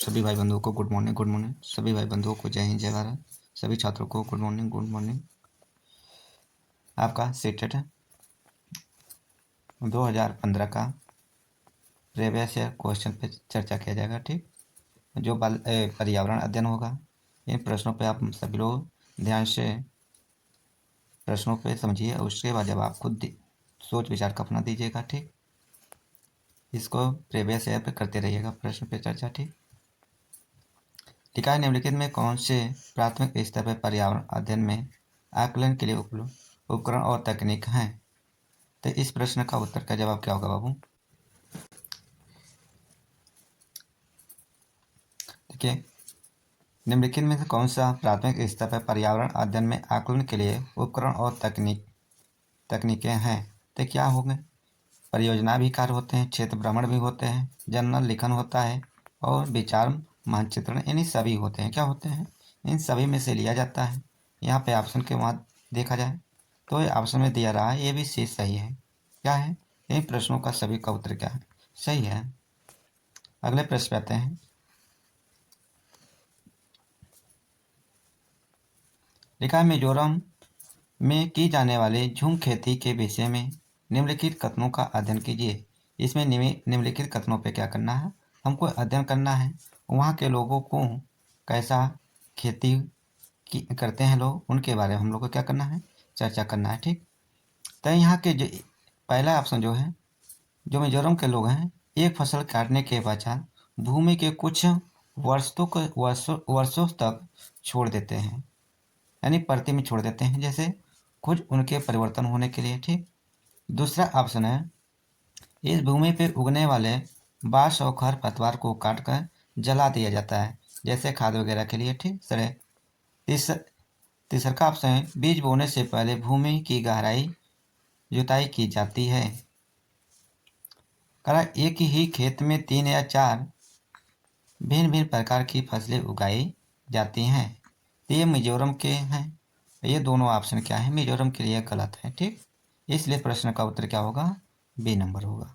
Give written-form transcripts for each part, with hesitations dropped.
सभी भाई बंधुओं को गुड मॉर्निंग। सभी भाई बंधुओं को जय हिंद जय भारत। सभी छात्रों को गुड मॉर्निंग। आपका सेटेड 2015 का प्रीवियस ईयर क्वेश्चन पे चर्चा किया जाएगा। ठीक, जो पर्यावरण अध्ययन होगा, इन प्रश्नों पे आप सभी लोग ध्यान से प्रश्नों पे समझिए, उसके बाद जब आप खुद सोच विचार का अपना दीजिएगा। ठीक, इसको प्रीवियस ईयर पे करते रहिएगा, प्रश्न पे चर्चा। ठीक, टिकाई निम्नलिखित में कौन से प्राथमिक स्तर पर पर्यावरण अध्ययन में आकलन के लिए उपकरण और तकनीक हैं? तो इस प्रश्न का उत्तर का जवाब क्या होगा बाबू? देखिए, निम्नलिखित में से कौन सा प्राथमिक स्तर पर पर्यावरण अध्ययन में आकलन के लिए उपकरण और तकनीकें हैं? तो क्या होंगे? परियोजना भी कार्य होते हैं, क्षेत्र भ्रमण भी होते हैं, जर्नल लेखन होता है और विचार मानचित्रण, इन्हीं सभी होते हैं। क्या होते हैं? इन सभी में से लिया जाता है। यहाँ पे ऑप्शन के बाद देखा जाए तो ये ऑप्शन में दिया रहा है, ये भी सी सही है। क्या है? इन प्रश्नों का सभी का उत्तर क्या है? सही है। अगले प्रश्न पे आते हैं। लिखा है, मिजोरम में की जाने वाली झूम खेती के विषय में निम्नलिखित कथनों का अध्ययन कीजिए। इसमें निम्नलिखित कथनों पे क्या करना है? हमको अध्ययन करना है। वहाँ के लोगों को कैसा खेती करते हैं लोग, उनके बारे में हम लोग को क्या करना है? चर्चा करना है। ठीक, तो यहाँ के जो पहला ऑप्शन जो है, जो मिजोरम के लोग हैं, एक फसल काटने के पश्चात भूमि के कुछ वर्षों तक छोड़ देते हैं, यानी परती में छोड़ देते हैं, जैसे कुछ उनके परिवर्तन होने के लिए। ठीक, दूसरा ऑप्शन है, इस भूमि पर उगने वाले बाँस और खरपतवार को काटकर जला दिया जाता है, जैसे खाद वगैरह के लिए। ठीक, सर तीसरा का ऑप्शन है, बीज बोने से पहले भूमि की गहराई जुताई की जाती है। करा एक ही खेत में 3 या 4 भिन्न भिन्न प्रकार की फसलें उगाई जाती हैं। ये मिजोरम के हैं। ये दोनों ऑप्शन क्या है? मिजोरम के लिए गलत है। ठीक, इसलिए प्रश्न का उत्तर क्या होगा? बी नंबर होगा।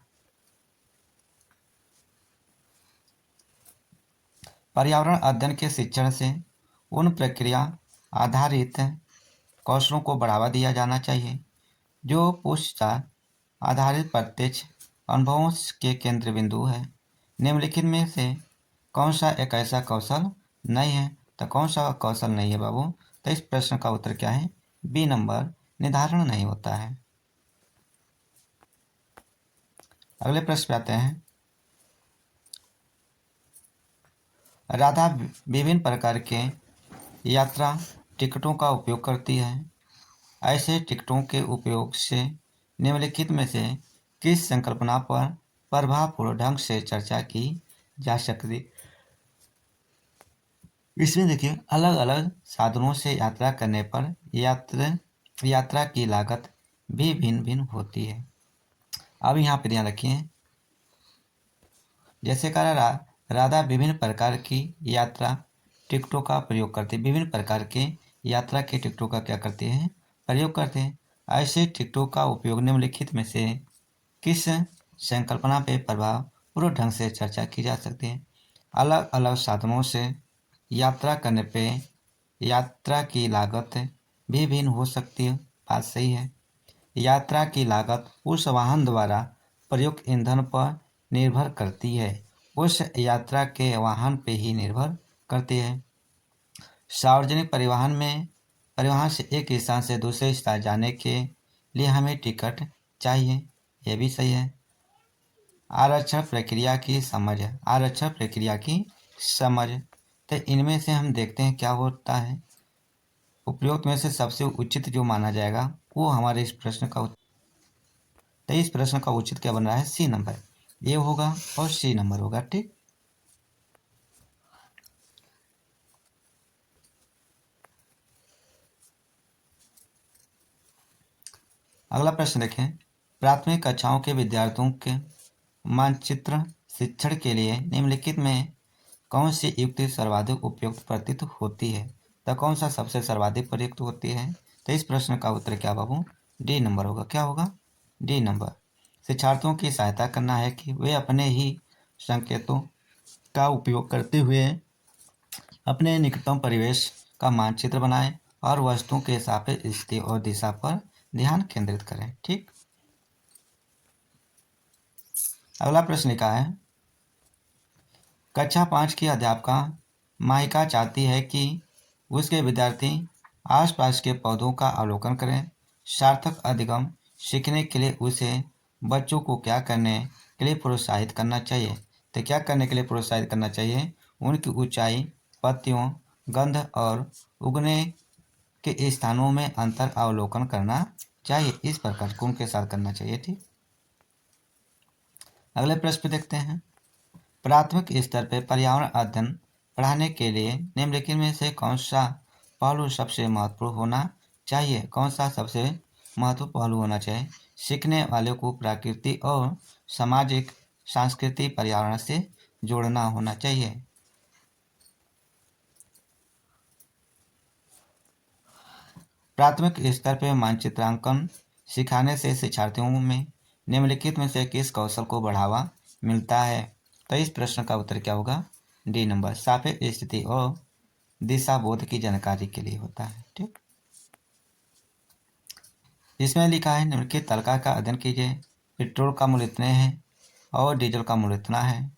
पर्यावरण अध्ययन के शिक्षण से उन प्रक्रिया आधारित कौशलों को बढ़ावा दिया जाना चाहिए जो पूछताछ आधारित प्रत्यक्ष अनुभवों के केंद्र बिंदु है। निम्नलिखित में से कौन सा एक ऐसा कौशल नहीं है? तो कौन सा कौशल नहीं है बाबू? तो इस प्रश्न का उत्तर क्या है? बी नंबर, निर्धारण नहीं होता है। अगले प्रश्न पे आते हैं। राधा विभिन्न प्रकार के यात्रा टिकटों का उपयोग करती है। ऐसे टिकटों के उपयोग से निम्नलिखित में से किस संकल्पना पर प्रभावपूर्ण ढंग से चर्चा की जा सकती? इसमें देखिए, अलग अलग साधनों से यात्रा करने पर यात्रा की लागत भी भिन्न भिन्न होती है। अब यहाँ पे ध्यान रखिए, जैसे कहा राधा विभिन्न प्रकार की यात्रा टिकटों का प्रयोग करते हैं। विभिन्न प्रकार के यात्रा के टिकटों का क्या करते हैं? प्रयोग करते हैं। ऐसे टिकटों का उपयोग निम्नलिखित में से किस संकल्पना पे प्रभावपूर्ण ढंग से चर्चा की जा सकती है? अलग अलग साधनों से यात्रा करने पे यात्रा की लागत भी भिन्न हो सकती है। बात सही है। यात्रा की लागत उस वाहन द्वारा प्रयुक्त ईंधन पर निर्भर करती है, उस यात्रा के वाहन पे ही निर्भर करती है। सार्वजनिक परिवहन से एक स्थान से दूसरे स्थान जाने के लिए हमें टिकट चाहिए, यह भी सही है। आरक्षण प्रक्रिया की समझ, तो इनमें से हम देखते हैं क्या होता है। उपयुक्त में से सबसे उचित जो माना जाएगा वो हमारे इस प्रश्न का तो इस प्रश्न का उचित क्या बन रहा है? सी नंबर, ये होगा और सी नंबर होगा। ठीक, अगला प्रश्न देखें। प्राथमिक कक्षाओं के विद्यार्थियों के मानचित्र शिक्षण के लिए निम्नलिखित में कौन सी युक्ति सर्वाधिक उपयुक्त प्रतीत होती है? तो कौन सा सबसे सर्वाधिक प्रयुक्त होती है? तो इस प्रश्न का उत्तर क्या बाबू? डी नंबर होगा। क्या होगा? D number. शिक्षार्थियों की सहायता करना है कि वे अपने ही संकेतों का उपयोग करते हुए अपने निकटतम परिवेश का मानचित्र बनाएं और वस्तुओं के सापेक्ष स्थिति और दिशा पर ध्यान केंद्रित करें। ठीक। अगला प्रश्न लिखा है, कक्षा 5 की अध्यापिका माहिका चाहती है कि उसके विद्यार्थी आसपास के पौधों का अवलोकन करें। सार्थक अधिगम सीखने के लिए उसे बच्चों को क्या करने के लिए प्रोत्साहित करना चाहिए? तो क्या करने के लिए प्रोत्साहित करना चाहिए? उनकी ऊंचाई, पत्तियों, गंध और उगने के स्थानों में अंतर अवलोकन करना चाहिए। इस प्रकार को उनके साथ करना चाहिए। ठीक। अगले प्रश्न पे देखते हैं, प्राथमिक स्तर पर पर्यावरण अध्ययन पढ़ाने के लिए निम्नलिखित में से कौन सा पहलू सबसे महत्वपूर्ण होना चाहिए? कौन सा सबसे महत्वपूर्ण पहलू होना चाहिए? सीखने वाले को प्रकृति और सामाजिक सांस्कृतिक पर्यावरण से जोड़ना होना चाहिए। प्राथमिक स्तर पर मानचित्रांकन सिखाने से शिक्षार्थियों में निम्नलिखित में से किस कौशल को बढ़ावा मिलता है? तो इस प्रश्न का उत्तर क्या होगा? डी नंबर, सापेक्ष स्थिति और दिशा बोध की जानकारी के लिए होता है। ठीक। इसमें लिखा है, निम्नलिखित तालिका का अध्ययन कीजिए। पेट्रोल का मूल्य इतने है और डीजल का मूल्य इतना है।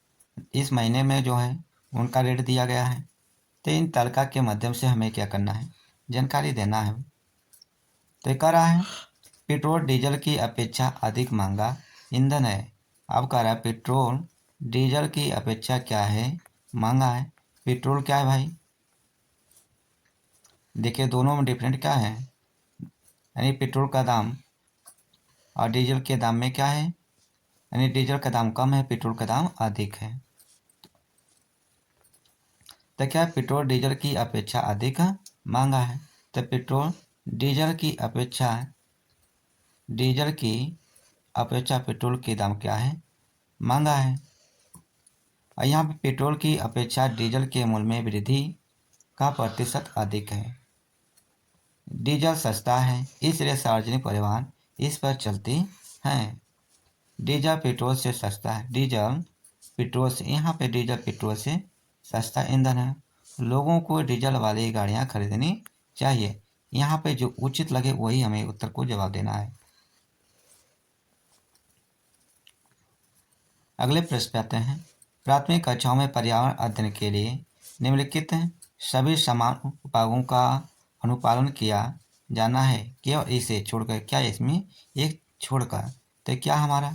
इस महीने में जो है उनका रेट दिया गया है। तो इन तालिका के माध्यम से हमें क्या करना है? जानकारी देना है। तो ये कह रहा है, पेट्रोल डीजल की अपेक्षा अधिक महंगा ईंधन है। अब कह रहा है पेट्रोल डीजल की अपेक्षा क्या है? महंगा है। पेट्रोल क्या है भाई? देखिए दोनों में डिफरेंट क्या है, यानी पेट्रोल का दाम और डीजल के दाम में क्या है, यानी डीजल का दाम कम है, पेट्रोल का दाम अधिक है। तो क्या पेट्रोल डीजल की अपेक्षा अधिक महंगा है? तो पेट्रोल डीजल की अपेक्षा पेट्रोल के दाम क्या है? महंगा है। और यहाँ पे पेट्रोल की अपेक्षा डीजल के मूल्य में वृद्धि का प्रतिशत अधिक है। डीजल सस्ता है, इसलिए सार्वजनिक परिवहन इस पर चलती हैं। डीजल पेट्रोल से सस्ता है। डीजल पेट्रोल से सस्ता ईंधन है। लोगों को डीजल वाली गाड़ियां खरीदनी चाहिए। यहाँ पे जो उचित लगे वही हमें उत्तर को जवाब देना है। अगले प्रश्न पे आते हैं, प्राथमिक कक्षाओं में पर्यावरण अध्ययन के लिए निम्नलिखित सभी समान उपायों का अनुपालन किया जाना है, केवल इसे छोड़कर। क्या इसमें एक छोड़कर? तो क्या हमारा,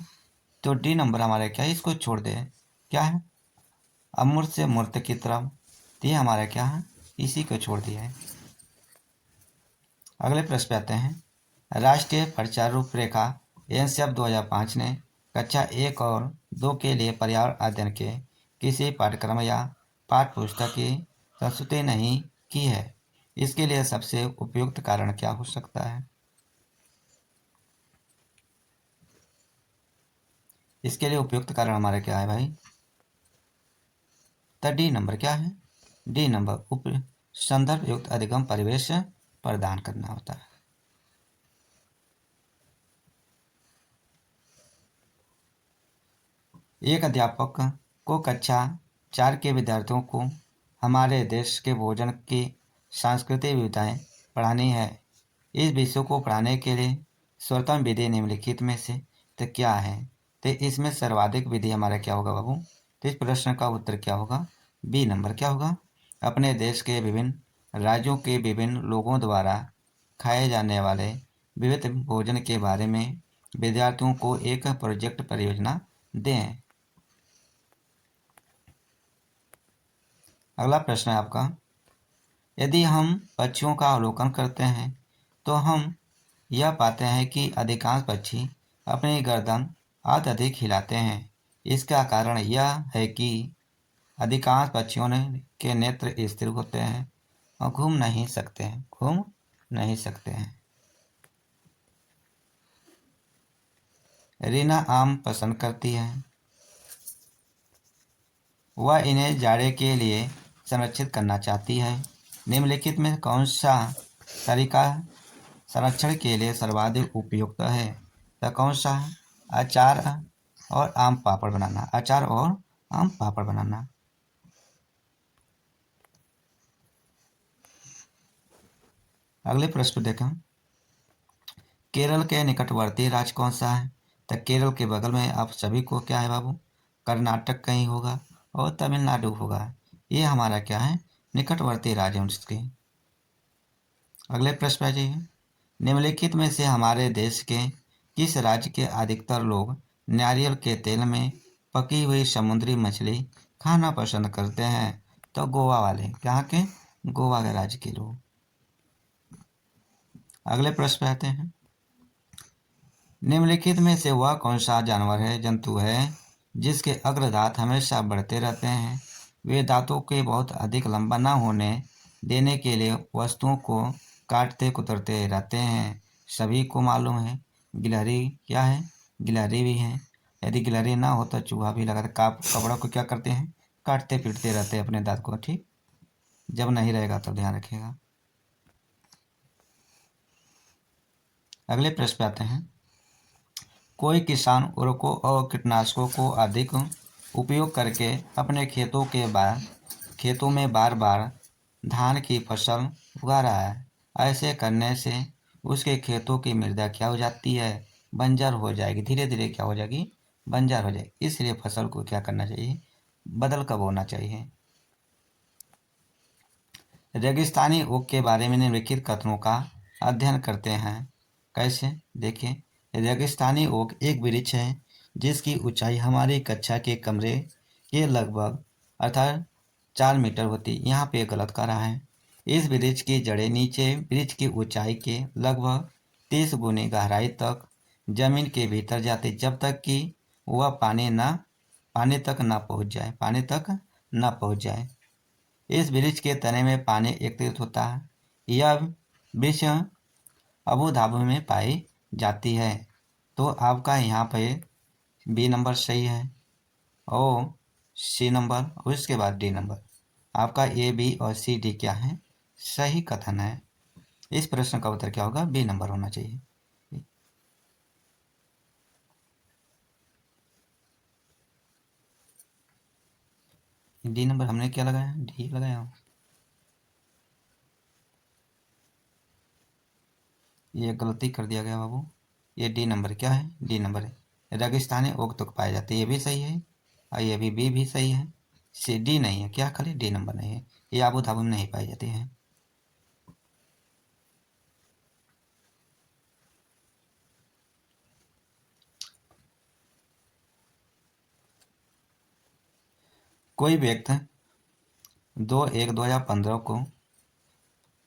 तो डी नंबर हमारा क्या है? इसको छोड़ दे। क्या है? अमूर्त से मूर्त की तरफ, ये हमारा क्या है? इसी को छोड़ दिया है। अगले प्रश्न पे आते हैं, राष्ट्रीय प्रचार रूपरेखा एनसीएफ 2005 ने कक्षा 1 और 2 के लिए पर्यावरण अध्ययन के किसी पाठ्यक्रम या पाठ्य पुस्तक की प्रस्तुति नहीं की है। इसके लिए सबसे उपयुक्त कारण क्या हो सकता है? इसके लिए उपयुक्त कारण हमारा क्या है भाई? तो डी नंबर क्या है? डी नंबर संदर्भ युक्त अधिगम परिवेश प्रदान करना होता है। एक अध्यापक को कक्षा 4 के विद्यार्थियों को हमारे देश के भोजन की सांस्कृतिक विविधताएं पढ़ानी है। इस विषय को पढ़ाने के लिए सर्वोत्तम विधि निम्नलिखित में से तो क्या है? तो इसमें सर्वाधिक विधि हमारा क्या होगा बाबू? तो इस प्रश्न का उत्तर क्या होगा? बी नंबर क्या होगा? अपने देश के विभिन्न राज्यों के विभिन्न लोगों द्वारा खाए जाने वाले विविध भोजन के बारे में विद्यार्थियों को एक प्रोजेक्ट परियोजना दें। अगला प्रश्न है आपका, यदि हम पक्षियों का अवलोकन करते हैं तो हम यह पाते हैं कि अधिकांश पक्षी अपनी गर्दन अत्यधिक हिलाते हैं। इसका कारण यह है कि अधिकांश पक्षियों के नेत्र स्थिर होते हैं और घूम नहीं सकते हैं। रीना आम पसंद करती है। वह इन्हें जाड़े के लिए संरक्षित करना चाहती है। निम्नलिखित में कौन सा तरीका संरक्षण के लिए सर्वाधिक उपयुक्त है? तो कौन सा? अचार और आम पापड़ बनाना। अगले प्रश्न को देखें, केरल के निकटवर्ती राज्य कौन सा है? तो केरल के बगल में आप सभी को क्या है बाबू, कर्नाटक कहीं होगा और तमिलनाडु होगा। ये हमारा क्या है, निकटवर्ती राज्य है उसके। अगले प्रश्न पे जाइए, निम्नलिखित में से हमारे देश के किस राज्य के अधिकतर लोग नारियल के तेल में पकी हुई समुद्री मछली खाना पसंद करते हैं? तो गोवा वाले, यहाँ के गोवा के राज्य के लोग। अगले प्रश्न पे आते हैं, निम्नलिखित में से वह कौन सा जानवर है, जंतु है, जिसके अग्रदांत हमेशा बढ़ते रहते हैं? वे दांतों के बहुत अधिक लंबा न होने देने के लिए वस्तुओं को काटते कुतरते रहते हैं। सभी को मालूम है, गिलहरी क्या है, गिलहरी भी है। यदि गिलहरी ना हो तो चूहा भी लगाते, कपड़ा को क्या करते हैं, काटते पीटते रहते हैं अपने दांत को। ठीक, जब नहीं रहेगा तो ध्यान रखिएगा। अगले प्रश्न पे आते हैं, कोई किसान उर्वरकों और कीटनाशकों को अधिक उपयोग करके अपने खेतों में बार बार धान की फसल उगा रहा है। ऐसे करने से उसके खेतों की मृदा क्या हो जाती है, बंजर हो जाएगी। धीरे धीरे क्या हो जाएगी, बंजर हो जाएगी। इसलिए फसल को क्या करना चाहिए, बदल कर बोना चाहिए। रेगिस्तानी ओक के बारे में निम्नलिखित कथनों का अध्ययन करते हैं। कैसे, देखिए, रेगिस्तानी ओक एक वृक्ष है जिसकी ऊंचाई हमारी कक्षा के कमरे के लगभग अर्थात 4 मीटर होती। यहाँ पे गलत कर रहा है। इस वृक्ष की जड़ें नीचे वृक्ष की ऊंचाई के लगभग 30 गुनी गहराई तक जमीन के भीतर जाती, जब तक कि वह पानी तक न पहुँच जाए। इस वृक्ष के तने में पानी एकत्रित होता है। यह वृक्ष अबू धाबी में पाई जाती है। तो आपका यहाँ पे बी नंबर सही है और सी नंबर और इसके बाद डी नंबर। आपका ए, बी और सी, डी क्या है, सही कथन है। इस प्रश्न का उत्तर क्या होगा, बी नंबर होना चाहिए। डी नंबर हमने क्या लगाया, डी लगाया। ये गलती कर दिया गया बाबू। ये डी नंबर क्या है, डी नंबर है। रेगिस्तानी ओक तो पाए जाते हैं, ये भी सही है और ये भी सही है। सी डी नहीं है, क्या खाली डी नंबर नहीं है, ये आबू धाबू में नहीं पाए जाते हैं। कोई व्यक्ति 2/1/2015 को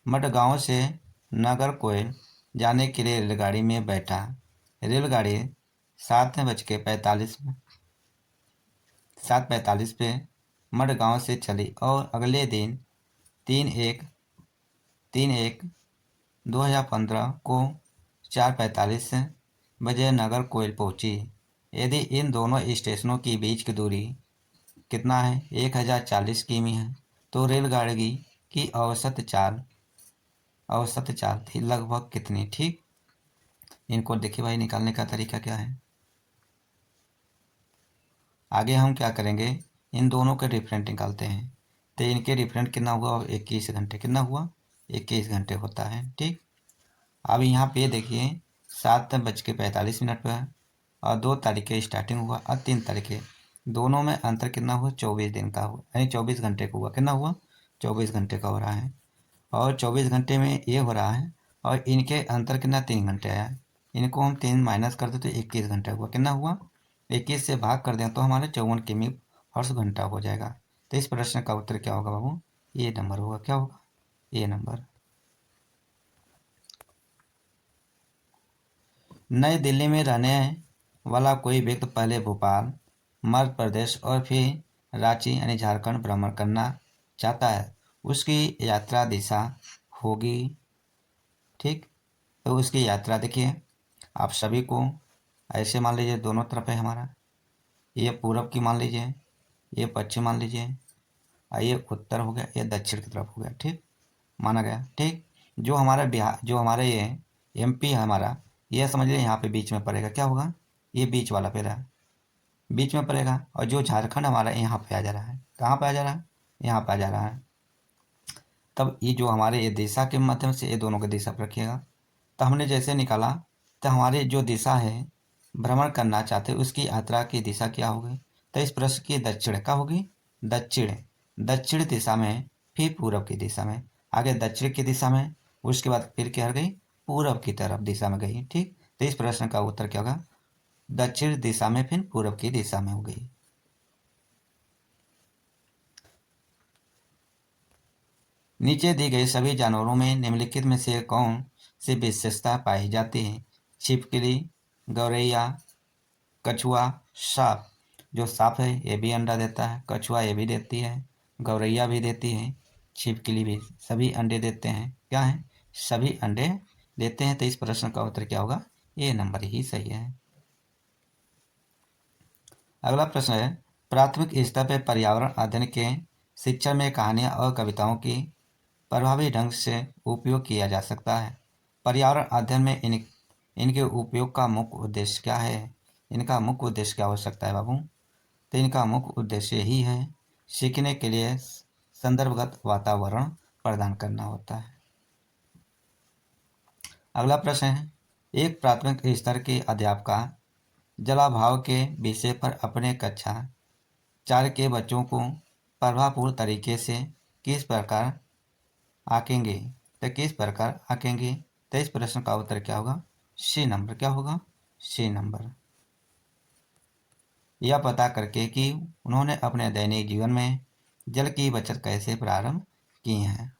मडगांव से नागरकोइल जाने के लिए रेलगाड़ी में बैठा। रेलगाड़ी 7:45 पे मडगांव से चली और अगले दिन 3/1/2015 को 4:45 बजे नागरकोइल पहुंची। यदि इन दोनों स्टेशनों के बीच की दूरी कितना है, 1040 किमी है, तो रेलगाड़ी की औसत चाल थी लगभग कितनी? ठीक, इनको देखिए भाई, निकालने का तरीका क्या है। आगे हम क्या करेंगे, इन दोनों के डिफरेंट निकालते हैं। तो इनके डिफरेंट कितना हुआ, 21 घंटे। कितना हुआ, 21 घंटे होता है। ठीक, अब यहाँ पे देखिए 7:45 पर और 2 तारीख के स्टार्टिंग हुआ और 3 तारीख के, दोनों में अंतर कितना हुआ, 24 दिन का हुआ, यानी 24 घंटे का हुआ। कितना हुआ, 24 घंटे का हो रहा है। और 24 घंटे में ये हो रहा है और इनके अंतर कितना, 3 घंटे आया है। इनको हम 3 माइनस कर दे तो 21 घंटे हुआ। कितना हुआ, 21 से भाग कर दें तो हमारे 54 किमी हर्ष घंटा हो जाएगा। तो इस प्रश्न का उत्तर क्या होगा बाबू, ये नंबर होगा। क्या होगा, ये नंबर। नई दिल्ली में रहने वाला कोई व्यक्ति पहले भोपाल, मध्य प्रदेश और फिर रांची यानी झारखंड भ्रमण करना चाहता है। उसकी यात्रा दिशा होगी, ठीक, तो उसकी यात्रा देखिए आप सभी को ऐसे मान लीजिए, दोनों तरफ है हमारा, ये पूरब की मान लीजिए, ये पश्चिम मान लीजिए, और ये उत्तर हो गया, ये दक्षिण की तरफ हो गया। ठीक, माना गया। ठीक, जो हमारा बिहार, जो हमारे ये एमपी है हमारा, ये समझ लीजिए यहाँ पे बीच में पड़ेगा। क्या होगा, ये बीच वाला पेरा बीच में पड़ेगा। और जो झारखंड हमारा यहाँ पे आ जा रहा है, कहाँ पे आ जा रहा है, यहाँ पे आ जा रहा है। तब ये जो हमारे ये दिशा के माध्यम से ये दोनों की दिशा पर रखिएगा। तो हमने जैसे निकाला, तो हमारे जो दिशा है भ्रमण करना चाहते उसकी यात्रा की दिशा क्या होगी? तो इस प्रश्न की दक्षिण क्या होगी? दक्षिण। दक्षिण दिशा में, फिर पूरब की दिशा में, आगे दक्षिण की दिशा में, उसके बाद फिर क्या गई? पूरब की तरफ दिशा में गई। ठीक, तो इस प्रश्न का उत्तर क्या होगा? दक्षिण दिशा में फिर पूरब की दिशा में हो गई। नीचे दी गई सभी जानवरों में निम्नलिखित में से कौन सी विशेषता पाई जाती है? छिपकली, गौरैया, कछुआ, सांप। जो सांप है ये भी अंडा देता है, कछुआ ये भी देती है, गौरैया भी देती है, छिपकली भी, सभी अंडे देते हैं। क्या है? सभी अंडे देते हैं। तो इस प्रश्न का उत्तर क्या होगा? ये नंबर ही सही है। अगला प्रश्न है, प्राथमिक स्तर पर पर्यावरण अध्ययन के शिक्षा में कहानियाँ और कविताओं की प्रभावी ढंग से उपयोग किया जा सकता है। पर्यावरण अध्ययन में इनके उपयोग का मुख्य उद्देश्य क्या है? इनका मुख्य उद्देश्य क्या हो सकता है बाबू? तो इनका मुख्य उद्देश्य यही है, सीखने के लिए संदर्भगत वातावरण प्रदान करना होता है। अगला प्रश्न है, एक प्राथमिक स्तर के अध्यापका जलाभाव के विषय पर अपने कक्षा 4 के बच्चों को प्रभावपूर्ण तरीके से किस प्रकार आंकेंगे? तो किस प्रकार आंकेंगे? तो इस प्रश्न का उत्तर क्या होगा? C number. क्या होगा? C number. यह पता करके कि उन्होंने अपने दैनिक जीवन में जल की बचत कैसे प्रारंभ की है।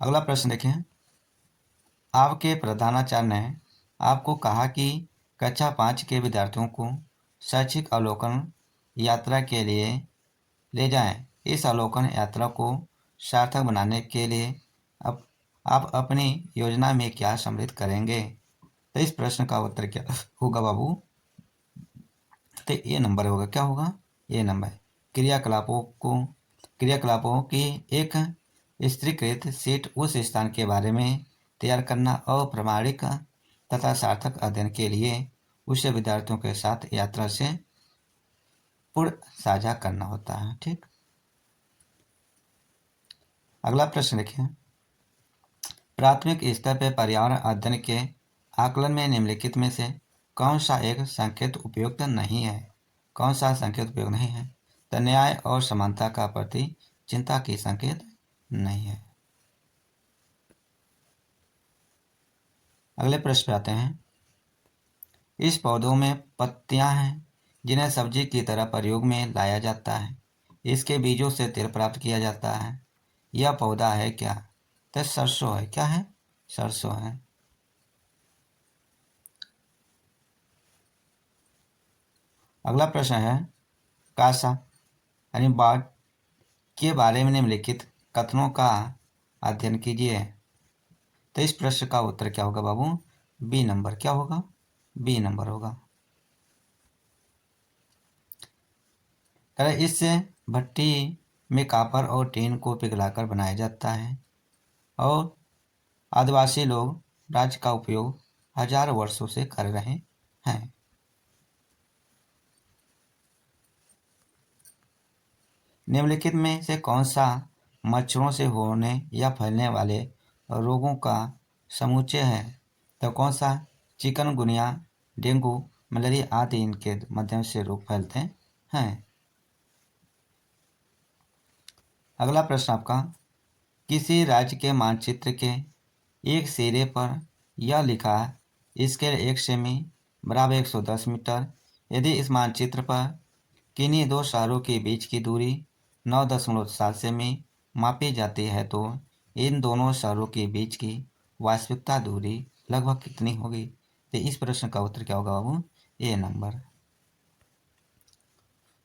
अगला प्रश्न देखें, आपके प्रधानाचार्य ने आपको कहा कि कक्षा 5 के विद्यार्थियों को शैक्षिक अवलोकन यात्रा के लिए ले जाएं। इस अवलोकन यात्रा को सार्थक बनाने के लिए आप अपनी योजना में क्या सम्मिलित करेंगे? तो इस प्रश्न का उत्तर क्या होगा बाबू? तो ये नंबर होगा। क्या होगा? ये नंबर। क्रियाकलापों की एक स्तरीकृत सेट उस स्थान के बारे में तैयार करना और प्रामाणिक तथा सार्थक अध्ययन के लिए उसे विद्यार्थियों के साथ यात्रा से पूर्ण साझा करना होता है। ठीक, अगला प्रश्न देखिए, प्राथमिक स्तर पर पर्यावरण अध्ययन के आकलन में निम्नलिखित में से कौन सा एक संकेत उपयुक्त नहीं है? कौन सा संकेत उपयुक्त नहीं है? तो न्याय और समानता का प्रति चिंता की संकेत नहीं है। अगले प्रश्न पे आते हैं, इस पौधों में पत्तियां हैं जिन्हें सब्जी की तरह प्रयोग में लाया जाता है। इसके बीजों से तेल प्राप्त किया जाता है। यह पौधा है क्या? तो सरसों है। क्या है? सरसों है। अगला प्रश्न है, कासा यानी बाढ़ के बारे में निम्नलिखित कथनों का अध्ययन कीजिए। तो इस प्रश्न का उत्तर क्या होगा बाबू? B number. क्या होगा? बी नंबर होगा। इससे भट्टी में कापर और टीन को पिघलाकर बनाया जाता है और आदिवासी लोग राज्य का उपयोग हजारों वर्षों से कर रहे हैं। निम्नलिखित में से कौन सा मच्छरों से होने या फैलने वाले रोगों का समुच्चय है? तो कौन सा? चिकनगुनिया, डेंगू, मलेरिया आदि इनके माध्यम से रोग फैलते हैं। अगला प्रश्न आपका, किसी राज्य के मानचित्र के एक सिरे पर यह लिखा स्केल 1 सेमी बराबर 110 मीटर। यदि इस मानचित्र पर किन्हीं दो शहरों के बीच की दूरी 9.7 सेमी मापी जाती है तो इन दोनों शहरों के बीच की वास्तविकता दूरी लगभग कितनी होगी? तो इस प्रश्न का उत्तर क्या होगा बाबू? ए नंबर।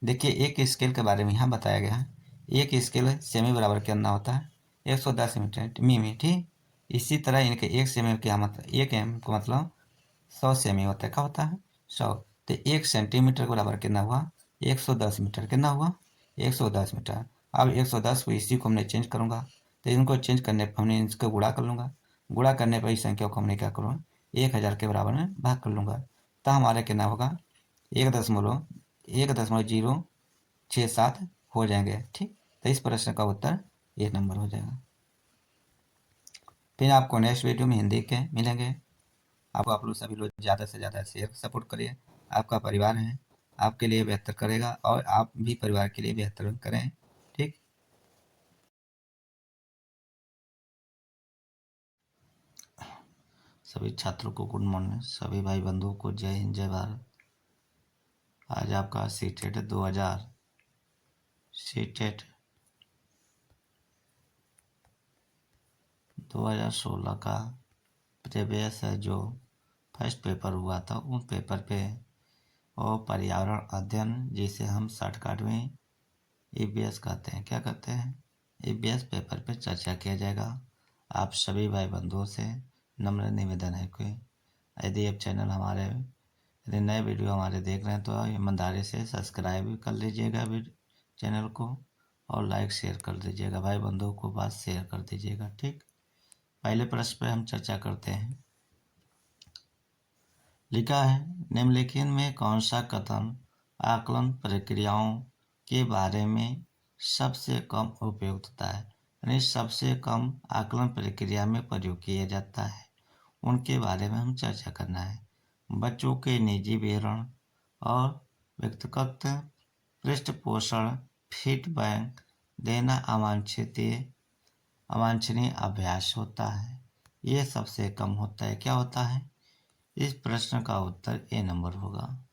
देखिए, एक स्केल के बारे में यहाँ बताया गया है। एक स्केल सेमी बराबर कितना होता है? 110 मीटर मिमी। ठीक, इसी तरह इनके एक सेमी क्या मतलब? एक एम का मतलब 100 सेमी होता है। क्या होता है? 100। तो 1 सेंटीमीटर के बराबर कितना हुआ? 110 मीटर। कितना हुआ? 110 मीटर। अब 110 को इसी को हमने चेंज करूँगा, तो इनको चेंज करने पर हमने इसको गुणा कर लूँगा। गुणा करने पर इस संख्या को हमने क्या करूँगा? 1000 के बराबर में भाग कर लूँगा। तो हमारा कितना होगा? 1.0 6-7 हो जाएंगे। ठीक, तो इस प्रश्न का उत्तर 1 नंबर हो जाएगा। फिर आपको नेक्स्ट वीडियो में हिंदी के मिलेंगे। आपको आप लोग सभी लोग ज़्यादा से ज़्यादा शेयर सपोर्ट करिए। आपका परिवार है, आपके लिए बेहतर करेगा और आप भी परिवार के लिए बेहतर करें। ठीक, सभी छात्रों को गुड मॉर्निंग, सभी भाई बंधुओं को जय हिंद जय भारत। आज आपका सीटेट 2016 का प्रीवियस है जो फर्स्ट पेपर हुआ था, उन पेपर पे और पर्यावरण अध्ययन जिसे हम शॉर्टकट में ईबीएस कहते हैं, क्या कहते हैं, ईबीएस पेपर पे चर्चा किया जाएगा। आप सभी भाई बंधुओं से नम्र निवेदन है कि यदि आप चैनल हमारे यदि नए वीडियो हमारे देख रहे हैं तो ईमानदारी से सब्सक्राइब कर लीजिएगा चैनल को और लाइक शेयर कर दीजिएगा, भाई बंधुओं को बात शेयर कर दीजिएगा। ठीक, पहले प्रश्न पे हम चर्चा करते हैं। लिखा है, निम्नलिखित में कौन सा कथन आकलन प्रक्रियाओं के बारे में सबसे कम उपयुक्तता है, यानी सबसे कम आकलन प्रक्रिया में प्रयोग किया जाता है, उनके बारे में हम चर्चा करना है। बच्चों के निजी विवरण और व्यक्तिगत पृष्ठपोषण फीडबैक देना अवांछनीय अभ्यास होता है। ये सबसे कम होता है। क्या होता है? इस प्रश्न का उत्तर ए नंबर होगा।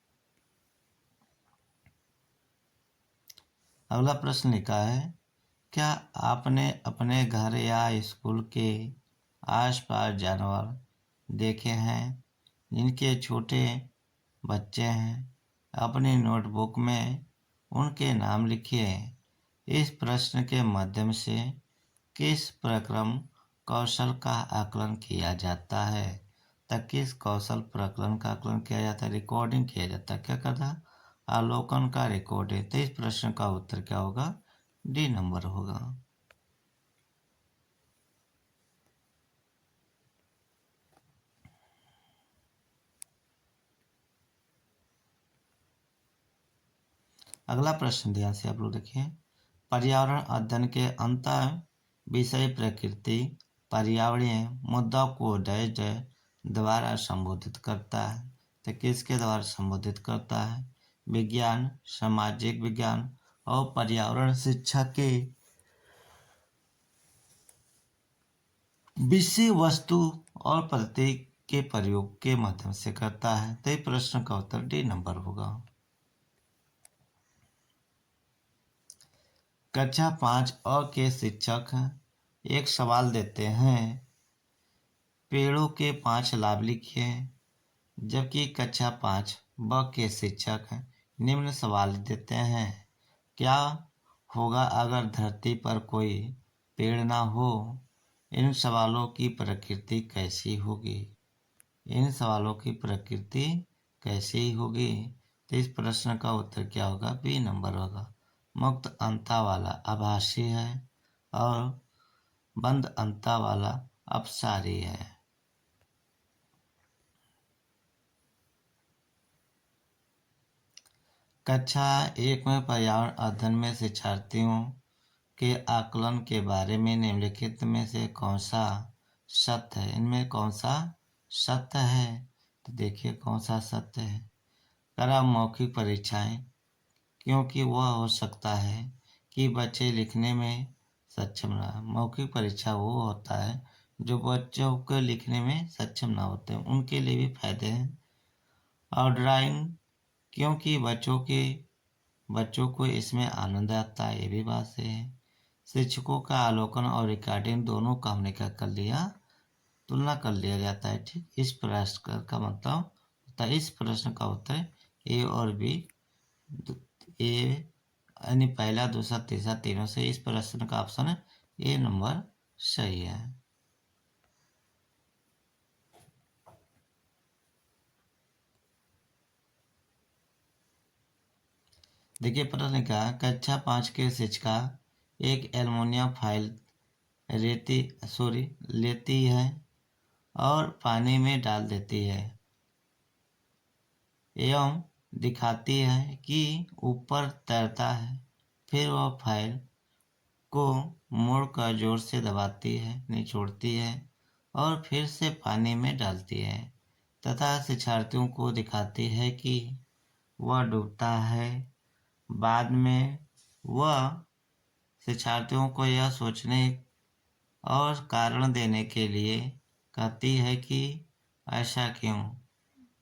अगला प्रश्न लिखा है, क्या आपने अपने घर या स्कूल के आसपास जानवर देखे हैं जिनके छोटे बच्चे हैं? अपनी नोटबुक में उनके नाम लिखिए। इस प्रश्न के माध्यम से किस प्रक्रम कौशल का आकलन किया जाता है? तक किस कौशल प्रकरण का आकलन किया जाता है? रिकॉर्डिंग किया जाता है। क्या करता है? अवलोकन का रिकॉर्डिंग। तो इस प्रश्न का उत्तर क्या होगा? डी नंबर होगा। अगला प्रश्न ध्यान से आप लोग देखिए। पर्यावरण अध्ययन के अंत विषय प्रकृति पर्यावरणीय मुद्दों को डैश द्वारा संबोधित करता है। तो किसके द्वारा संबोधित करता है? विज्ञान, सामाजिक विज्ञान और पर्यावरण शिक्षा के विषय वस्तु और पद्धति के प्रयोग के माध्यम से करता है। तो प्रश्न का उत्तर डी नंबर होगा। कक्षा 5 अ के शिक्षक एक सवाल देते हैं, पेड़ों के 5 लाभ लिखिए। जबकि कक्षा 5 ब के शिक्षक निम्न सवाल देते हैं, क्या होगा अगर धरती पर कोई पेड़ ना हो? इन सवालों की प्रकृति कैसी होगी? इन सवालों की प्रकृति कैसी होगी? तो इस प्रश्न का उत्तर क्या होगा? बी नंबर होगा। मुक्त अंता वाला आभासी है और बंद अंता वाला अपसारी है। कक्षा 1 में पर्यावरण अध्ययन में शिक्षार्थियों के आकलन के बारे में निम्नलिखित में से कौन सा सत्य है? इनमें कौन सा सत्य है? तो देखिए कौन सा सत्य है। करा मौखिक परीक्षाएं, क्योंकि वह हो सकता है कि बच्चे लिखने में सक्षम ना। मौखिक परीक्षा वो होता है जो बच्चों को लिखने में सक्षम ना होते हैं, उनके लिए भी फायदे हैं। और ड्राइंग, क्योंकि बच्चों को इसमें आनंद आता है, ये भी बात सही है। शिक्षकों का अवलोकन और रिकॉर्डिंग दोनों का हमने क्या कर लिया? तुलना कर लिया जाता है। ठीक, इस प्रश्न का मतलब होता है, इस प्रश्न का उत्तर ए और बी, ए यानी पहला दूसरा तीसरा तीनों से इस प्रश्न का ऑप्शन ए नंबर सही है। देखिए प्रश्न का, कक्षा 5 के शिक्षिका एक एल्युमिनियम फाइल लेती है और पानी में डाल देती है एवं दिखाती है कि ऊपर तैरता है। फिर वह फाइल को मोड़कर जोर से दबाती है, निचोड़ती है और फिर से पानी में डालती है तथा शिक्षार्थियों को दिखाती है कि वह डूबता है। बाद में वह शिक्षार्थियों को यह सोचने और कारण देने के लिए कहती है कि ऐसा क्यों।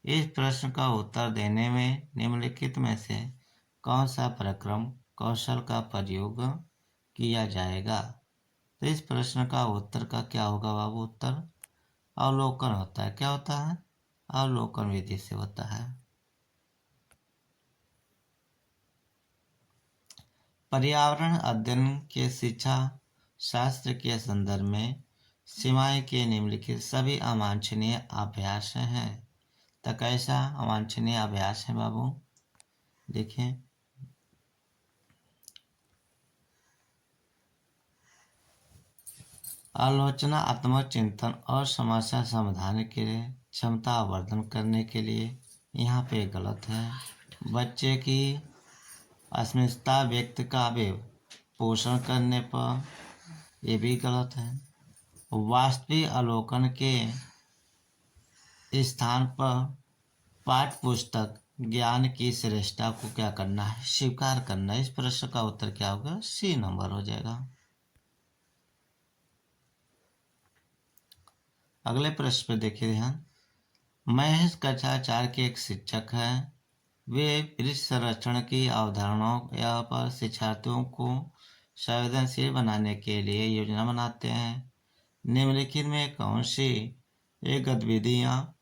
इस प्रश्न का उत्तर देने में निम्नलिखित में से कौन सा प्रक्रम कौशल का प्रयोग किया जाएगा। तो इस प्रश्न का उत्तर का क्या होगा बाबू? उत्तर अवलोकन होता है। क्या होता है? अवलोकन विधि से होता है। पर्यावरण अध्ययन के शिक्षा शास्त्र के संदर्भ में सीमाएं के निम्नलिखित सभी अवांछनीय अभ्यास हैं। तो कैसा अवांछनीय अभ्यास है बाबू? देखिए, आलोचनात्मक चिंतन और समस्या समाधान के लिए क्षमता वर्धन करने के लिए यहाँ पे गलत है। बच्चे की अस्मिता व्यक्ति का पोषण करने पर ये भी गलत है। वास्तविक अवलोकन के स्थान पर पाठ्य पुस्तक ज्ञान की श्रेष्ठता को क्या करना है? स्वीकार करना है। इस प्रश्न का उत्तर क्या होगा? सी नंबर हो जाएगा। अगले प्रश्न पे देखिए ध्यान। महेश कक्षा 4 के एक शिक्षक हैं। वे वृक्ष संरक्षण की अवधारणाओं पर शिक्षार्थियों को संवेदनशील बनाने के लिए योजना बनाते हैं। निम्नलिखित में कौन सी एक गतिविधियां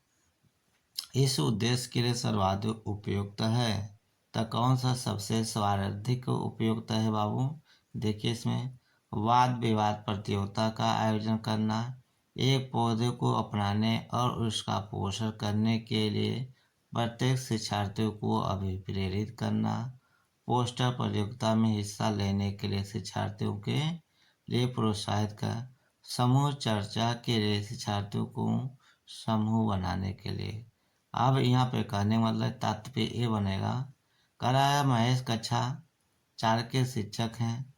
इस उद्देश्य के लिए सर्वाधिक उपयुक्त है? तो कौन सा सबसे सर्वाधिक उपयुक्त है बाबू? देखिए, इसमें वाद विवाद प्रतियोगिता का आयोजन करना, एक पौधे को अपनाने और उसका पोषण करने के लिए प्रत्येक शिक्षार्थियों को अभिप्रेरित करना, पोस्टर प्रतियोगिता में हिस्सा लेने के लिए शिक्षार्थियों के लिए प्रोत्साहित कर, समूह चर्चा के लिए शिक्षार्थियों को समूह बनाने के लिए। अब यहाँ पे कहने मतलब तात्पर्य ये बनेगा, कराया महेश कक्षा 4 के शिक्षक हैं।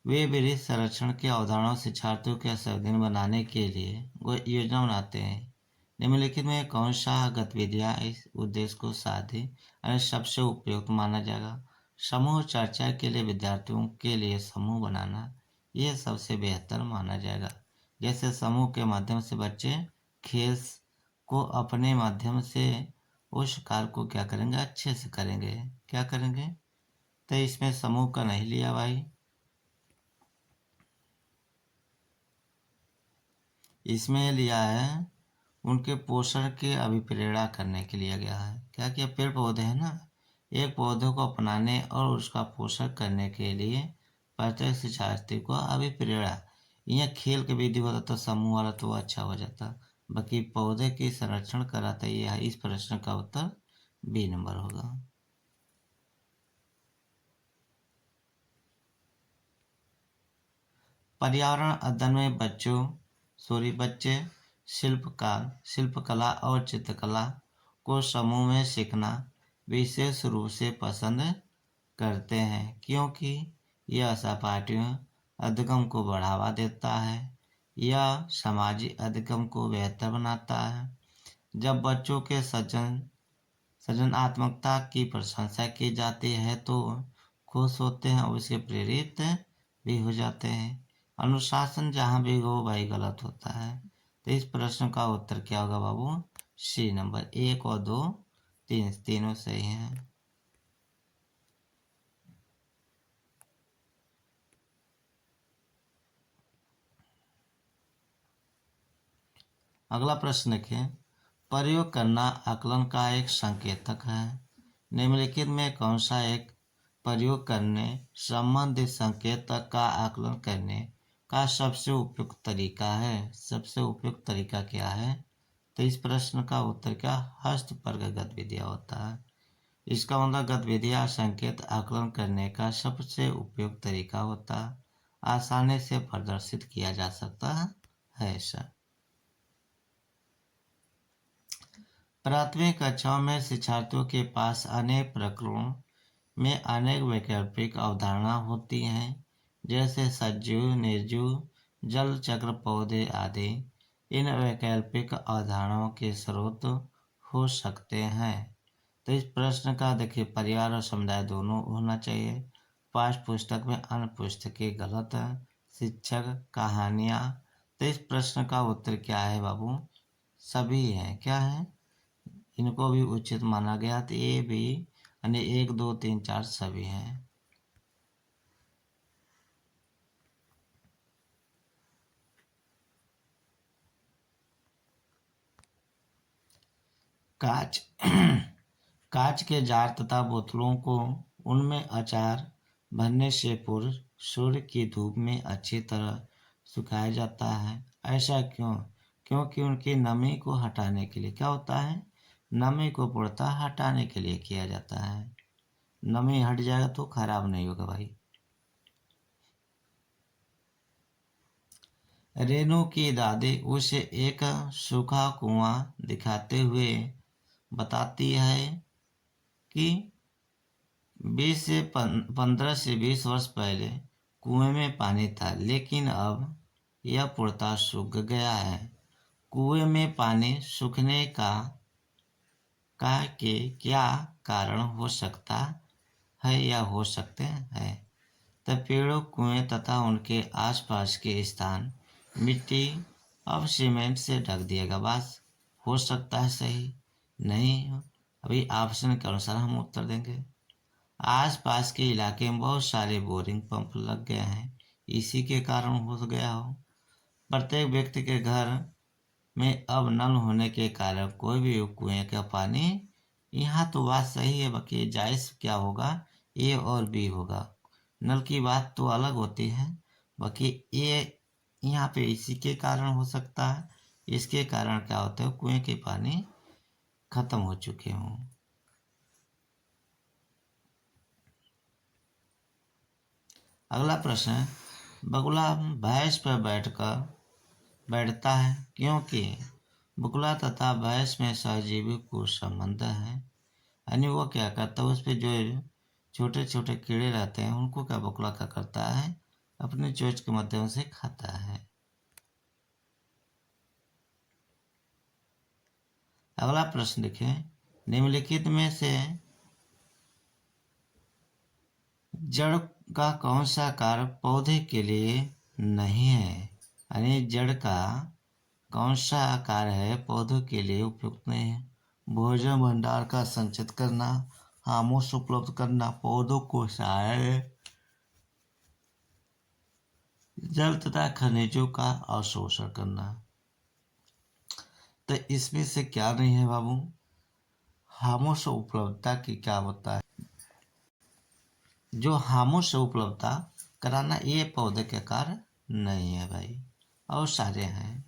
वे वृक्ष संरक्षण की अवधारणा शिक्षार्थियों के संवेदन बनाने के लिए योजना बनाते हैं। निम्नलिखित में कौन सा गतिविधियां इस उद्देश्य को साधे और सबसे उपयुक्त माना जाएगा? समूह चर्चा के लिए विद्यार्थियों के लिए समूह बनाना यह सबसे बेहतर माना जाएगा। जैसे समूह के माध्यम से बच्चे खेल को अपने माध्यम से उस कार्य को क्या करेंगे? अच्छे से करेंगे। क्या करेंगे? तो इसमें समूह का नहीं लिया भाई, इसमें लिया है उनके पोषण की अभिप्रेरणा करने के लिए गया है। क्या किया? पेड़ पौधे हैं ना, एक पौधे को अपनाने और उसका पोषण करने के लिए प्रत्येक शिक्षार्थी को अभिप्रेरणा। यह खेल के विधि होता तो समूह वाला तो अच्छा हो जाता, बाकी पौधे की संरक्षण कराता। यह इस प्रश्न का उत्तर बी नंबर होगा। पर्यावरण अध्ययन में बच्चे शिल्पकला और चित्रकला को समूह में सीखना विशेष रूप से पसंद करते हैं, क्योंकि यह सहपाठी अधिगम को बढ़ावा देता है। यह सामाजिक अधिगम को बेहतर बनाता है। जब बच्चों के सृजनात्मकता की प्रशंसा की जाती है तो खुश होते हैं और उसके प्रेरित भी हो जाते हैं। अनुशासन जहाँ भी हो भाई गलत होता है। तो इस प्रश्न का उत्तर क्या होगा बाबू? सी नंबर। 1 और 2 तीनों सही हैं। अगला प्रश्न देखिए। प्रयोग करना आकलन का एक संकेतक है। निम्नलिखित में कौन सा एक प्रयोग करने संबंधित संकेतक का आकलन करने का सबसे उपयुक्त तरीका है? सबसे उपयुक्त तरीका क्या है? तो इस प्रश्न का उत्तर क्या? हस्तपर्क गतिविधियां होता है। इसका मतलब गतिविधियां संकेत आकलन करने का सबसे उपयुक्त तरीका होता है, आसानी से प्रदर्शित किया जा सकता है ऐसा। प्राथमिक कक्षाओं में शिक्षार्थियों के पास अनेक प्रकरणों में अनेक वैकल्पिक अवधारणा होती हैं, जैसे सजीव, निर्जीव, जल चक्र, पौधे आदि। इन वैकल्पिक अवधारणाओं के स्रोत हो सकते हैं। तो इस प्रश्न का देखिए परिवार और समुदाय दोनों होना चाहिए। पाठ्य पुस्तक में अन्य पुस्तकें गलत है। शिक्षक, कहानियाँ। तो इस प्रश्न का उत्तर क्या है बाबू? सभी है। क्या है? इनको भी उचित माना गया। तो ये भी यानी 1, 2, 3, 4 सभी हैं। कांच कांच के जार तथा बोतलों को उनमें अचार भरने से पूर्व सूर्य की धूप में अच्छी तरह सुखाया जाता है। ऐसा क्यों? क्योंकि उनकी नमी को हटाने के लिए क्या होता है? नमी को पूर्णतः हटाने के लिए किया जाता है। नमी हट जाएगा तो खराब नहीं होगा भाई। रेनू की दादी उसे एक सूखा कुआं दिखाते हुए बताती है कि 15 से 20 वर्ष पहले कुएं में पानी था, लेकिन अब यह पूर्णतः सूख गया है। कुएं में पानी सूखने का के क्या कारण हो सकता है या हो सकते हैं? तब पेड़ों, कुएं तथा उनके आसपास के स्थान मिट्टी अब सीमेंट से ढक दिएगा। बस हो सकता है सही, नहीं अभी ऑप्शन के अनुसार हम उत्तर देंगे। आसपास के इलाके में बहुत सारे बोरिंग पंप लग गए हैं, इसी के कारण हो गया हो। प्रत्येक व्यक्ति के घर में अब नल होने के कारण कोई भी कुएं का पानी, यहाँ तो बात सही है, बाकी जायज क्या होगा? ए और बी होगा। नल की बात तो अलग होती है, बाकी ए यहाँ पे इसी के कारण हो सकता है। इसके कारण क्या होता है? कुएं के पानी खत्म हो चुके हों। अगला प्रश्न है, बगुला भैंस पर बैठता है क्योंकि बगुला तथा भैंस में सहजीवी को संबंध है। यानी वो क्या करता है, उस पर जो छोटे छोटे कीड़े रहते हैं उनको क्या बगुला क्या करता है? अपने चोंच के माध्यम से खाता है। अगला प्रश्न देखिए, निम्नलिखित में से जड़ का कौन सा कार्य पौधे के लिए नहीं है? यानी जड़ का कौन सा कार्य है पौधों के लिए उपयुक्त नहीं है? भोजन भंडार का संचित करना, खामोश उपलब्ध करना, पौधों को सहायक, जल तथा खनिजों का अवशोषण करना। तो इसमें से क्या नहीं है बाबू? खामोश उपलब्धता की क्या होता है? जो खामोश उपलब्धता कराना, ये पौधे के कार्य नहीं है भाई, और सारे हैं।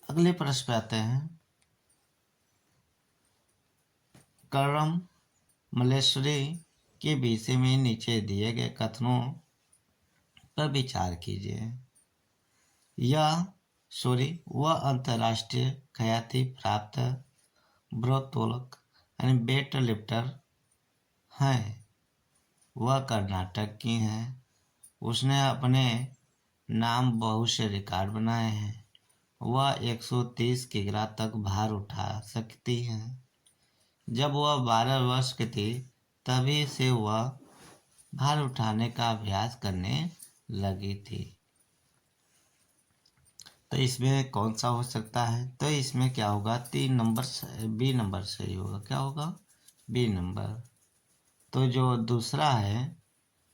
अगले प्रश्न पे आते हैं। कर्म मल्लेश्वरी के विषय में नीचे दिए गए कथनों पर विचार कीजिए। वह अंतर्राष्ट्रीय ख्याति प्राप्त भारोत्तोलक यानी वेट लिफ्टर हैं। वह कर्नाटक की हैं। उसने अपने नाम बहुत से रिकॉर्ड बनाए हैं। वह 130 किग्रा तक भार उठा सकती हैं। जब वह 12 वर्ष की थी तभी से वह भार उठाने का अभ्यास करने लगी थी। तो इसमें कौन सा हो सकता है? तो इसमें क्या होगा? 3 नंबर बी नंबर सही होगा। क्या होगा? B number. तो जो दूसरा है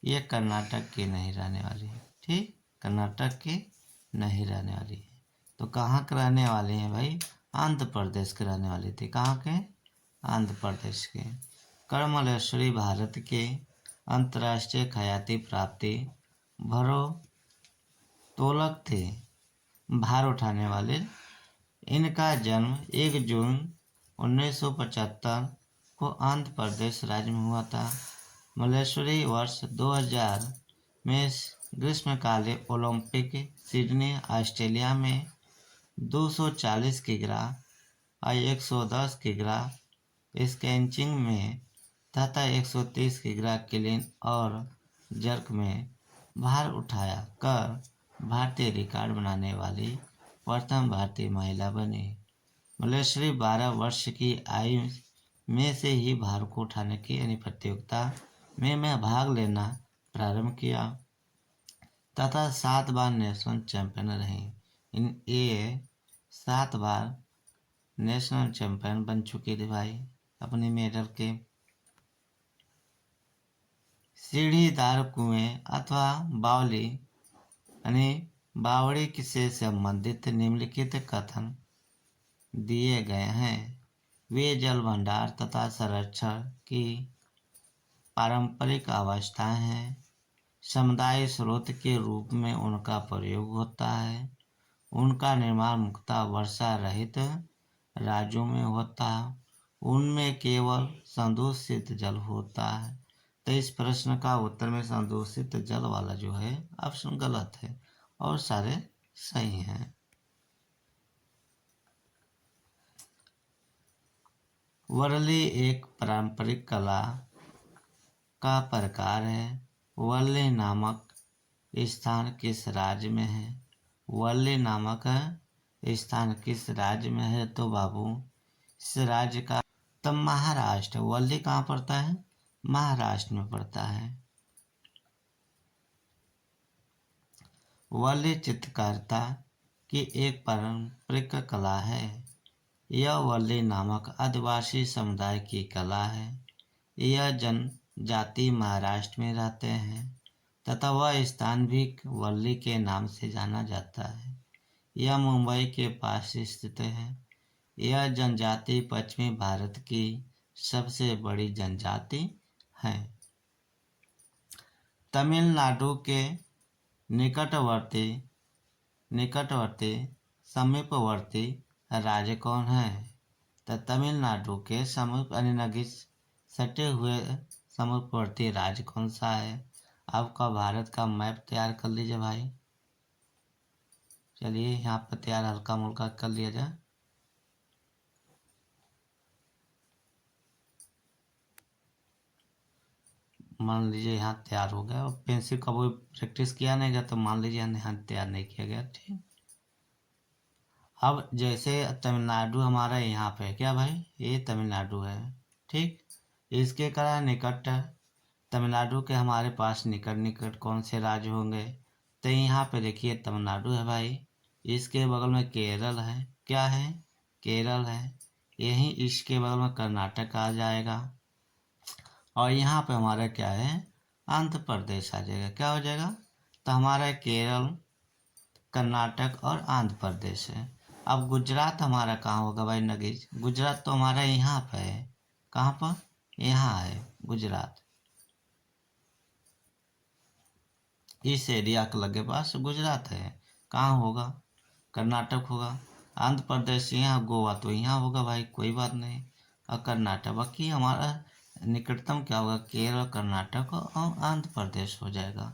ये कर्नाटक के नहीं रहने वाली है। ठीक, कर्नाटक के नहीं रहने वाली है। तो कहाँ के रहने वाले हैं भाई? आंध्र प्रदेश के रहने वाले थे। कहाँ के? आंध्र प्रदेश के। कर्मलेश्वरी भारत के अंतर्राष्ट्रीय ख्याति प्राप्ति भारोत्तोलक थे, भार उठाने वाले। इनका जन्म 1 जून 1975 को आंध्र प्रदेश राज्य में हुआ था। मलेश्वरी वर्ष 2000 में ग्रीष्मकालीन ओलंपिक सिडनी ऑस्ट्रेलिया में 240 किग्रा और 110 किग्रा स्केचिंग में तथा 130 किग्रा क्लीन और जर्क में भार उठाया कर भारतीय रिकॉर्ड बनाने वाली प्रथम भारतीय महिला बनी। मलेश्वरी 12 वर्ष की आयु में से ही भार को उठाने की प्रतियोगिता में मैं भाग लेना प्रारंभ किया तथा 7 बार नेशनल चैंपियन रही। ये 7 बार नेशनल चैंपियन बन चुकी थी भाई अपने मेडल के। सीढ़ीदार कुएं अथवा बावली यानी बावड़ी से संबंधित निम्नलिखित कथन दिए गए हैं। वे जल भंडार तथा संरक्षण की पारंपरिक अवस्थाएं हैं। समुदाय स्रोत के रूप में उनका प्रयोग होता है। उनका निर्माण मुख्यतः वर्षा रहित राज्यों में होता है। उनमें केवल संदूषित जल होता है। तो इस प्रश्न का उत्तर में संदूषित जल वाला जो है ऑप्शन गलत है और सारे सही हैं। वर्ली एक पारंपरिक कला का प्रकार है। वर्ली नामक स्थान किस राज्य में है? वर्ली नामक स्थान किस राज्य में है? तो बाबू इस राज्य का तो महाराष्ट्र। वर्ली कहाँ पड़ता है? महाराष्ट्र में पड़ता है। वर्ली चित्रकारिता की एक पारंपरिक कला है। यह वर्ली नामक आदिवासी समुदाय की कला है। यह जनजाति महाराष्ट्र में रहते हैं तथा वह स्थान भी वर्ली के नाम से जाना जाता है। यह मुंबई के पास स्थित है। यह जनजाति पश्चिमी भारत की सबसे बड़ी जनजाति है। तमिलनाडु के निकटवर्ती समीपवर्ती राज्य कौन है? तो तमिलनाडु के समीप नजीक सटे हुए समीपवर्ती राज्य कौन सा है? आपका भारत का मैप तैयार कर लीजिए भाई। चलिए यहाँ पर तैयार हल्का मुल्का कर लिया जाए। मान लीजिए यहाँ तैयार हो गया और पेंसिल का वो प्रैक्टिस किया नहीं गया तो मान लीजिए यहाँ तैयार नहीं किया गया। ठीक, अब जैसे तमिलनाडु हमारा यहाँ पे क्या भाई, ये तमिलनाडु है। ठीक, इसके करा निकट तमिलनाडु के हमारे पास निकट कौन से राज्य होंगे? तो यहाँ पे देखिए तमिलनाडु है भाई। इसके बगल में केरल है। क्या है? केरल है। यहीं इसके बगल में कर्नाटक आ जाएगा और यहाँ पे हमारा क्या है? आंध्र प्रदेश आ जाएगा। क्या हो जाएगा? तो हमारा केरल, कर्नाटक और आंध्र प्रदेश है। अब गुजरात हमारा कहाँ होगा भाई नगीज? गुजरात तो हमारा यहाँ पे है। कहाँ पर? यहाँ है गुजरात। इस एरिया के लगे पास गुजरात है। कहाँ होगा? कर्नाटक होगा। आंध्र प्रदेश यहाँ, गोवा तो यहाँ होगा भाई, कोई बात नहीं। और कर्नाटक, बाकी हमारा निकटतम क्या होगा? केरल, कर्नाटक और आंध्र प्रदेश हो जाएगा।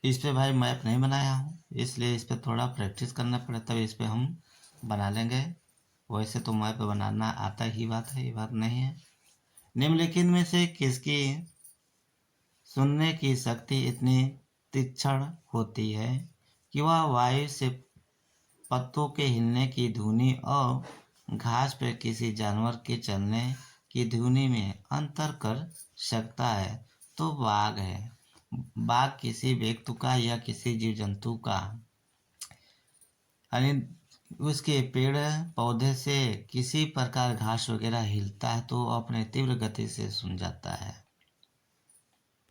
इस पे भाई मैप नहीं बनाया हूँ, इसलिए इस पे थोड़ा प्रैक्टिस करना पड़े तब इस पे हम बना लेंगे। वैसे तो मैप बनाना आता ही बात है, ये बात नहीं है। निम्नलिखित में से किसकी सुनने की शक्ति इतनी तीक्ष्ण होती है कि वह वायु से पत्तों के हिलने की ध्वनि और घास पर किसी जानवर के चलने की ध्वनि में अंतर कर सकता है? तो बाघ है। बाघ किसी व्यक्ति का या किसी जीव जंतु का यानी उसके पेड़ पौधे से किसी प्रकार घास वगैरह हिलता है तो अपने तीव्र गति से सुन जाता है।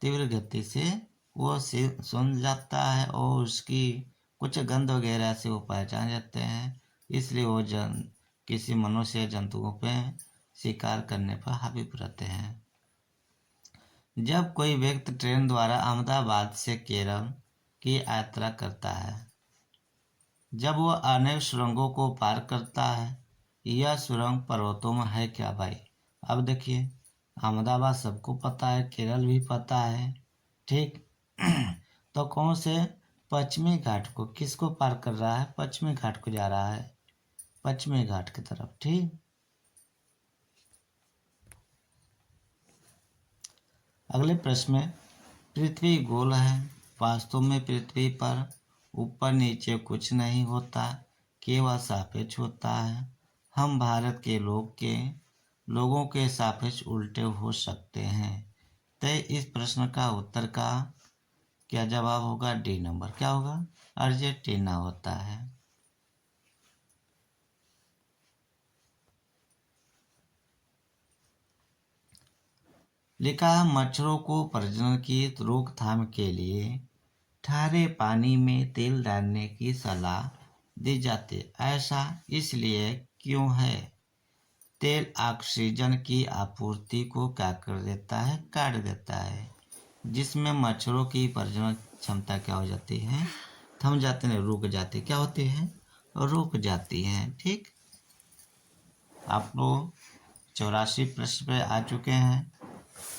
तीव्र गति से वो सुन जाता है और उसकी कुछ गंध वगैरह से वो पहचान जाते हैं। इसलिए वो किसी मनुष्य या जंतुओं पे शिकार करने पर हावी रहते हैं। जब कोई व्यक्ति ट्रेन द्वारा अहमदाबाद से केरल की यात्रा करता है, जब वह अनेक सुरंगों को पार करता है, यह सुरंग पर्वतों में है क्या भाई? अब देखिए अहमदाबाद सबको पता है, केरल भी पता है, ठीक। तो कौन से पश्चिमी घाट को, किसको पार कर रहा है? पश्चिमी घाट को जा रहा है, पश्चिमी घाट की तरफ, ठीक। अगले प्रश्न में, पृथ्वी गोल है, वास्तव में पृथ्वी पर ऊपर नीचे कुछ नहीं होता, केवल सापेक्ष होता है। हम भारत के लोगों के सापेक्ष उल्टे हो सकते हैं। तो इस प्रश्न का उत्तर का क्या जवाब होगा? D number. क्या होगा? अर्जेंटीना होता है। लिखा, मच्छरों को प्रजनन की रोकथाम के लिए खारे पानी में तेल डालने की सलाह दी जाती है। ऐसा इसलिए क्यों है? तेल ऑक्सीजन की आपूर्ति को क्या कर देता है? काट देता है, जिसमें मच्छरों की प्रजनन क्षमता क्या हो जाती है? थम जाते हैं, रुक जाती। क्या होती है? रुक जाती है, ठीक। आप लोग 84 प्रश्न पे आ चुके हैं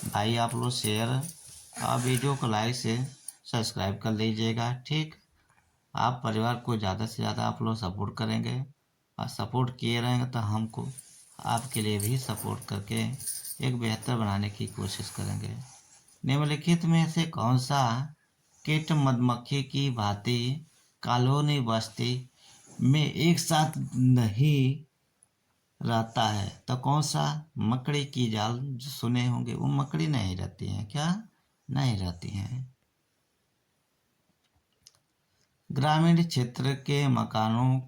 भाई। आप लोग शेयर और वीडियो को लाइक से सब्सक्राइब कर लीजिएगा, ठीक। आप परिवार को ज़्यादा से ज़्यादा आप लोग सपोर्ट करेंगे, और सपोर्ट किए रहेंगे तो हमको आपके लिए भी सपोर्ट करके एक बेहतर बनाने की कोशिश करेंगे। निम्नलिखित में से कौन सा कीट मधुमक्खी की भांति कॉलोनी बस्ती में एक साथ नहीं रहता है? तो कौन सा? मकड़ी की जाल, जो सुने होंगे, वो मकड़ी नहीं रहती हैं। क्या नहीं रहती हैं? ग्रामीण क्षेत्र के मकानों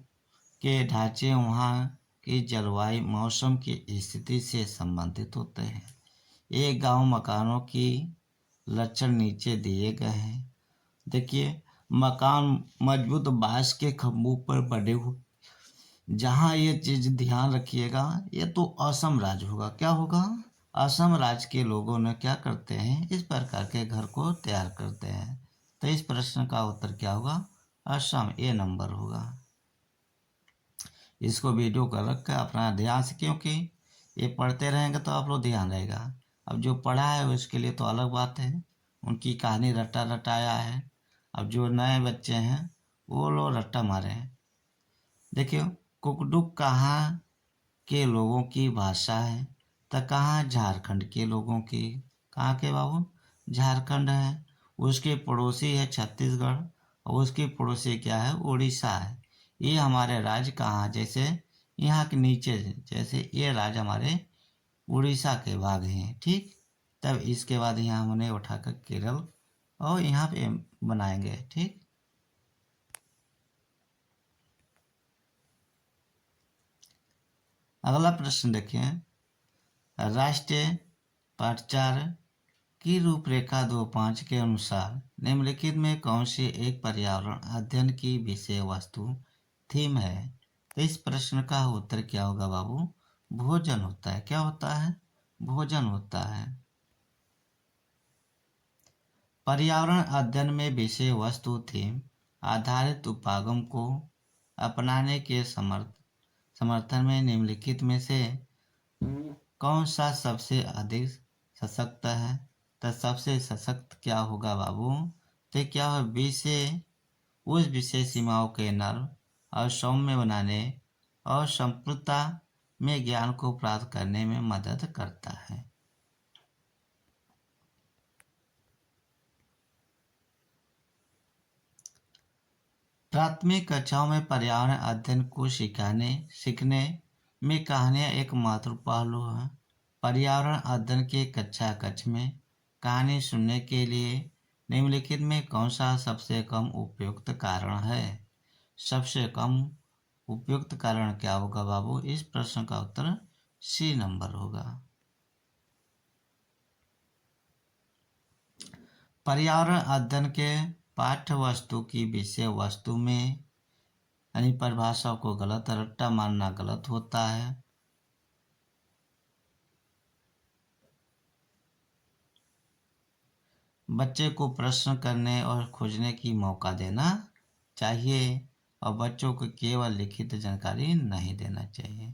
के ढांचे वहाँ की जलवायु, मौसम की स्थिति से संबंधित होते हैं। ये गांव मकानों की लक्षण नीचे दिए गए हैं। देखिए, मकान मजबूत बांस के खंभों पर बने हुए, जहाँ ये चीज ध्यान रखिएगा, ये तो असम राज्य होगा। क्या होगा? असम राज्य के लोगों ने क्या करते हैं? इस प्रकार के घर को तैयार करते हैं। तो इस प्रश्न का उत्तर क्या होगा? असम, ए नंबर होगा। इसको वीडियो कर रखा है अपना ध्यान से, क्योंकि ये पढ़ते रहेंगे तो आप लोग ध्यान रहेगा। अब जो पढ़ा है उसके लिए तो अलग बात है, उनकी कहानी रट्टा रटाया है। अब जो नए बच्चे हैं वो लोग रट्टा मारे हैं। देखियो, कुकडुक कहाँ के लोगों की भाषा है? तो कहाँ झारखंड के लोगों की। कहाँ के बाबू? झारखंड है। उसके पड़ोसी है छत्तीसगढ़, और उसके पड़ोसी क्या है? उड़ीसा है। ये हमारे राज्य कहाँ? जैसे यहाँ के नीचे, जैसे ये राज्य हमारे उड़ीसा के भाग हैं, ठीक। तब इसके बाद यहाँ हमने उठाकर केरल और यहाँ पे बनाएंगे, ठीक। अगला प्रश्न देखें, राष्ट्रीय पदचार की रूपरेखा 2.5 के अनुसार निम्नलिखित में कौन सी एक पर्यावरण अध्ययन की विषय वस्तु थीम है? तो इस प्रश्न का उत्तर क्या होगा बाबू? भोजन होता है। क्या होता है? भोजन होता है। पर्यावरण अध्ययन में विषय वस्तु थीम आधारित उपागम को अपनाने के समर्थन में निम्नलिखित में से कौन सा सबसे अधिक सशक्त है? तो सबसे सशक्त क्या होगा बाबू? तो क्या है? विषय, उस विषय सीमाओं के नर्म और सौम्य बनाने और संपूर्णता में ज्ञान को प्राप्त करने में मदद करता है। प्राथमिक कक्षाओं में पर्यावरण अध्ययन को सीखने में कहानियाँ एक महत्वपूर्ण पहलू है। पर्यावरण अध्ययन के कक्षा कक्ष में कहानी सुनने के लिए निम्नलिखित में कौन सा सबसे कम उपयुक्त कारण है? सबसे कम उपयुक्त कारण क्या होगा बाबू? इस प्रश्न का उत्तर सी नंबर होगा। पर्यावरण अध्ययन के पाठ्य वस्तु की विषय वस्तु में यानी परिभाषा को गलत रट्टा मानना गलत होता है। बच्चे को प्रश्न करने और खोजने की मौका देना चाहिए, और बच्चों को केवल लिखित जानकारी नहीं देना चाहिए,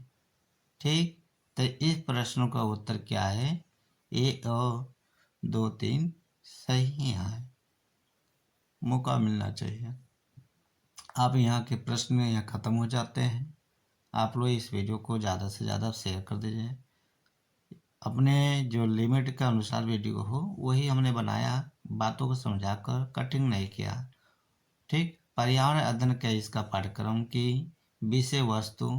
ठीक। तो इस प्रश्न का उत्तर क्या है? 1 और 2 3 सही है। मौका मिलना चाहिए। अब यहाँ के प्रश्न यहाँ ख़त्म हो जाते हैं। आप लोग इस वीडियो को ज़्यादा से ज़्यादा शेयर कर दीजिए। अपने जो लिमिट के अनुसार वीडियो हो वही हमने बनाया, बातों को समझाकर कटिंग नहीं किया। ठीक। पर्यावरण अध्ययन के इसका पाठ्यक्रम की विषय वस्तु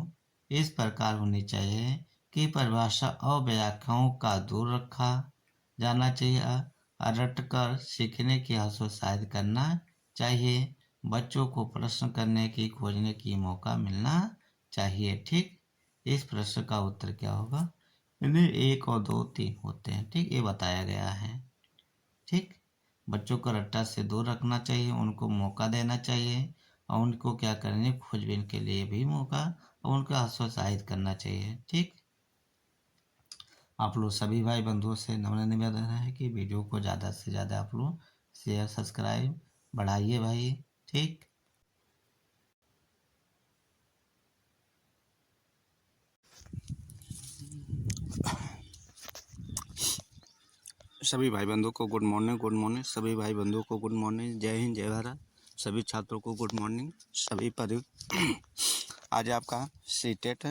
इस प्रकार होनी चाहिए कि परिभाषा और व्याख्याओं का दूर रखा जाना चाहिए, रटकर सीखने की हतोत्साहित करना चाहिए, बच्चों को प्रश्न करने की खोजने की मौका मिलना चाहिए। ठीक। इस प्रश्न का उत्तर क्या होगा? इन्हें 1 और 2 3 होते हैं। ठीक, ये बताया गया है। ठीक। बच्चों को रट्टा से दूर रखना चाहिए, उनको मौका देना चाहिए और उनको क्या करने, खोजबीन के लिए भी मौका और उनको हतोत्साहित करना चाहिए। ठीक। आप लोग सभी भाई बंधुओं से नम्र निवेदन है कि वीडियो को ज़्यादा से ज़्यादा आप लोग शेयर सब्सक्राइब बढ़ाइए भाई। ठीक। सभी भाई बंधुओं को गुड मॉर्निंग। सभी भाई बंधुओं को गुड मॉर्निंग। जय हिंद, जय भारत। सभी छात्रों को गुड मॉर्निंग। सभी पर आज आपका सीटेट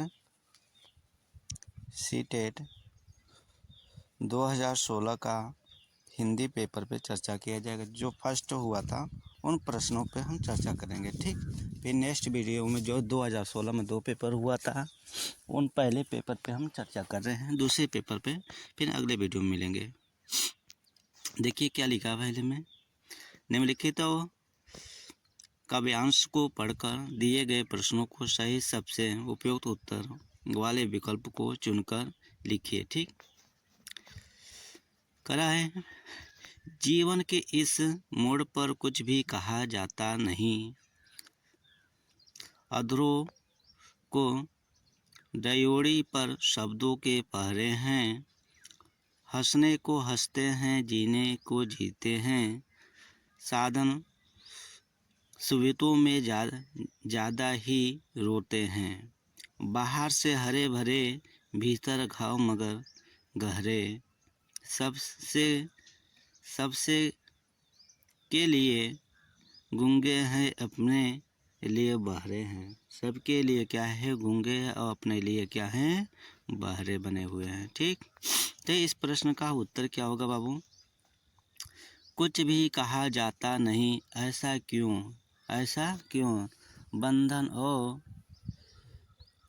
2016 का हिंदी पेपर पे चर्चा किया जाएगा। जो फर्स्ट हुआ था उन प्रश्नों पे हम चर्चा करेंगे। ठीक। फिर नेक्स्ट वीडियो में जो 2016 में 2 पेपर हुआ था उन पहले पेपर पे हम चर्चा कर रहे हैं, दूसरे पेपर पे फिर अगले वीडियो में मिलेंगे। देखिए क्या लिखा है पहले में, निम्नलिखित काव्यांश को पढ़कर दिए गए प्रश्नों को सही सबसे उपयुक्त उत्तर वाले विकल्प को चुनकर लिखिए। ठीक। करा है। जीवन के इस मोड़ पर कुछ भी कहा जाता नहीं, अधरों को ड्योढ़ी पर शब्दों के पहरे हैं, हंसने को हंसते हैं, जीने को जीते हैं, साधन सुविधाओं में ज़्यादा ही रोते हैं, बाहर से हरे भरे भीतर घाव मगर गहरे, सबसे के लिए गूंगे हैं, अपने लिए बहरे हैं। सबके लिए क्या है, गूंगे हैं और अपने लिए क्या हैं, बहरे बने हुए हैं। ठीक। तो इस प्रश्न का उत्तर क्या होगा बाबू? कुछ भी कहा जाता नहीं, ऐसा क्यों? बंधन और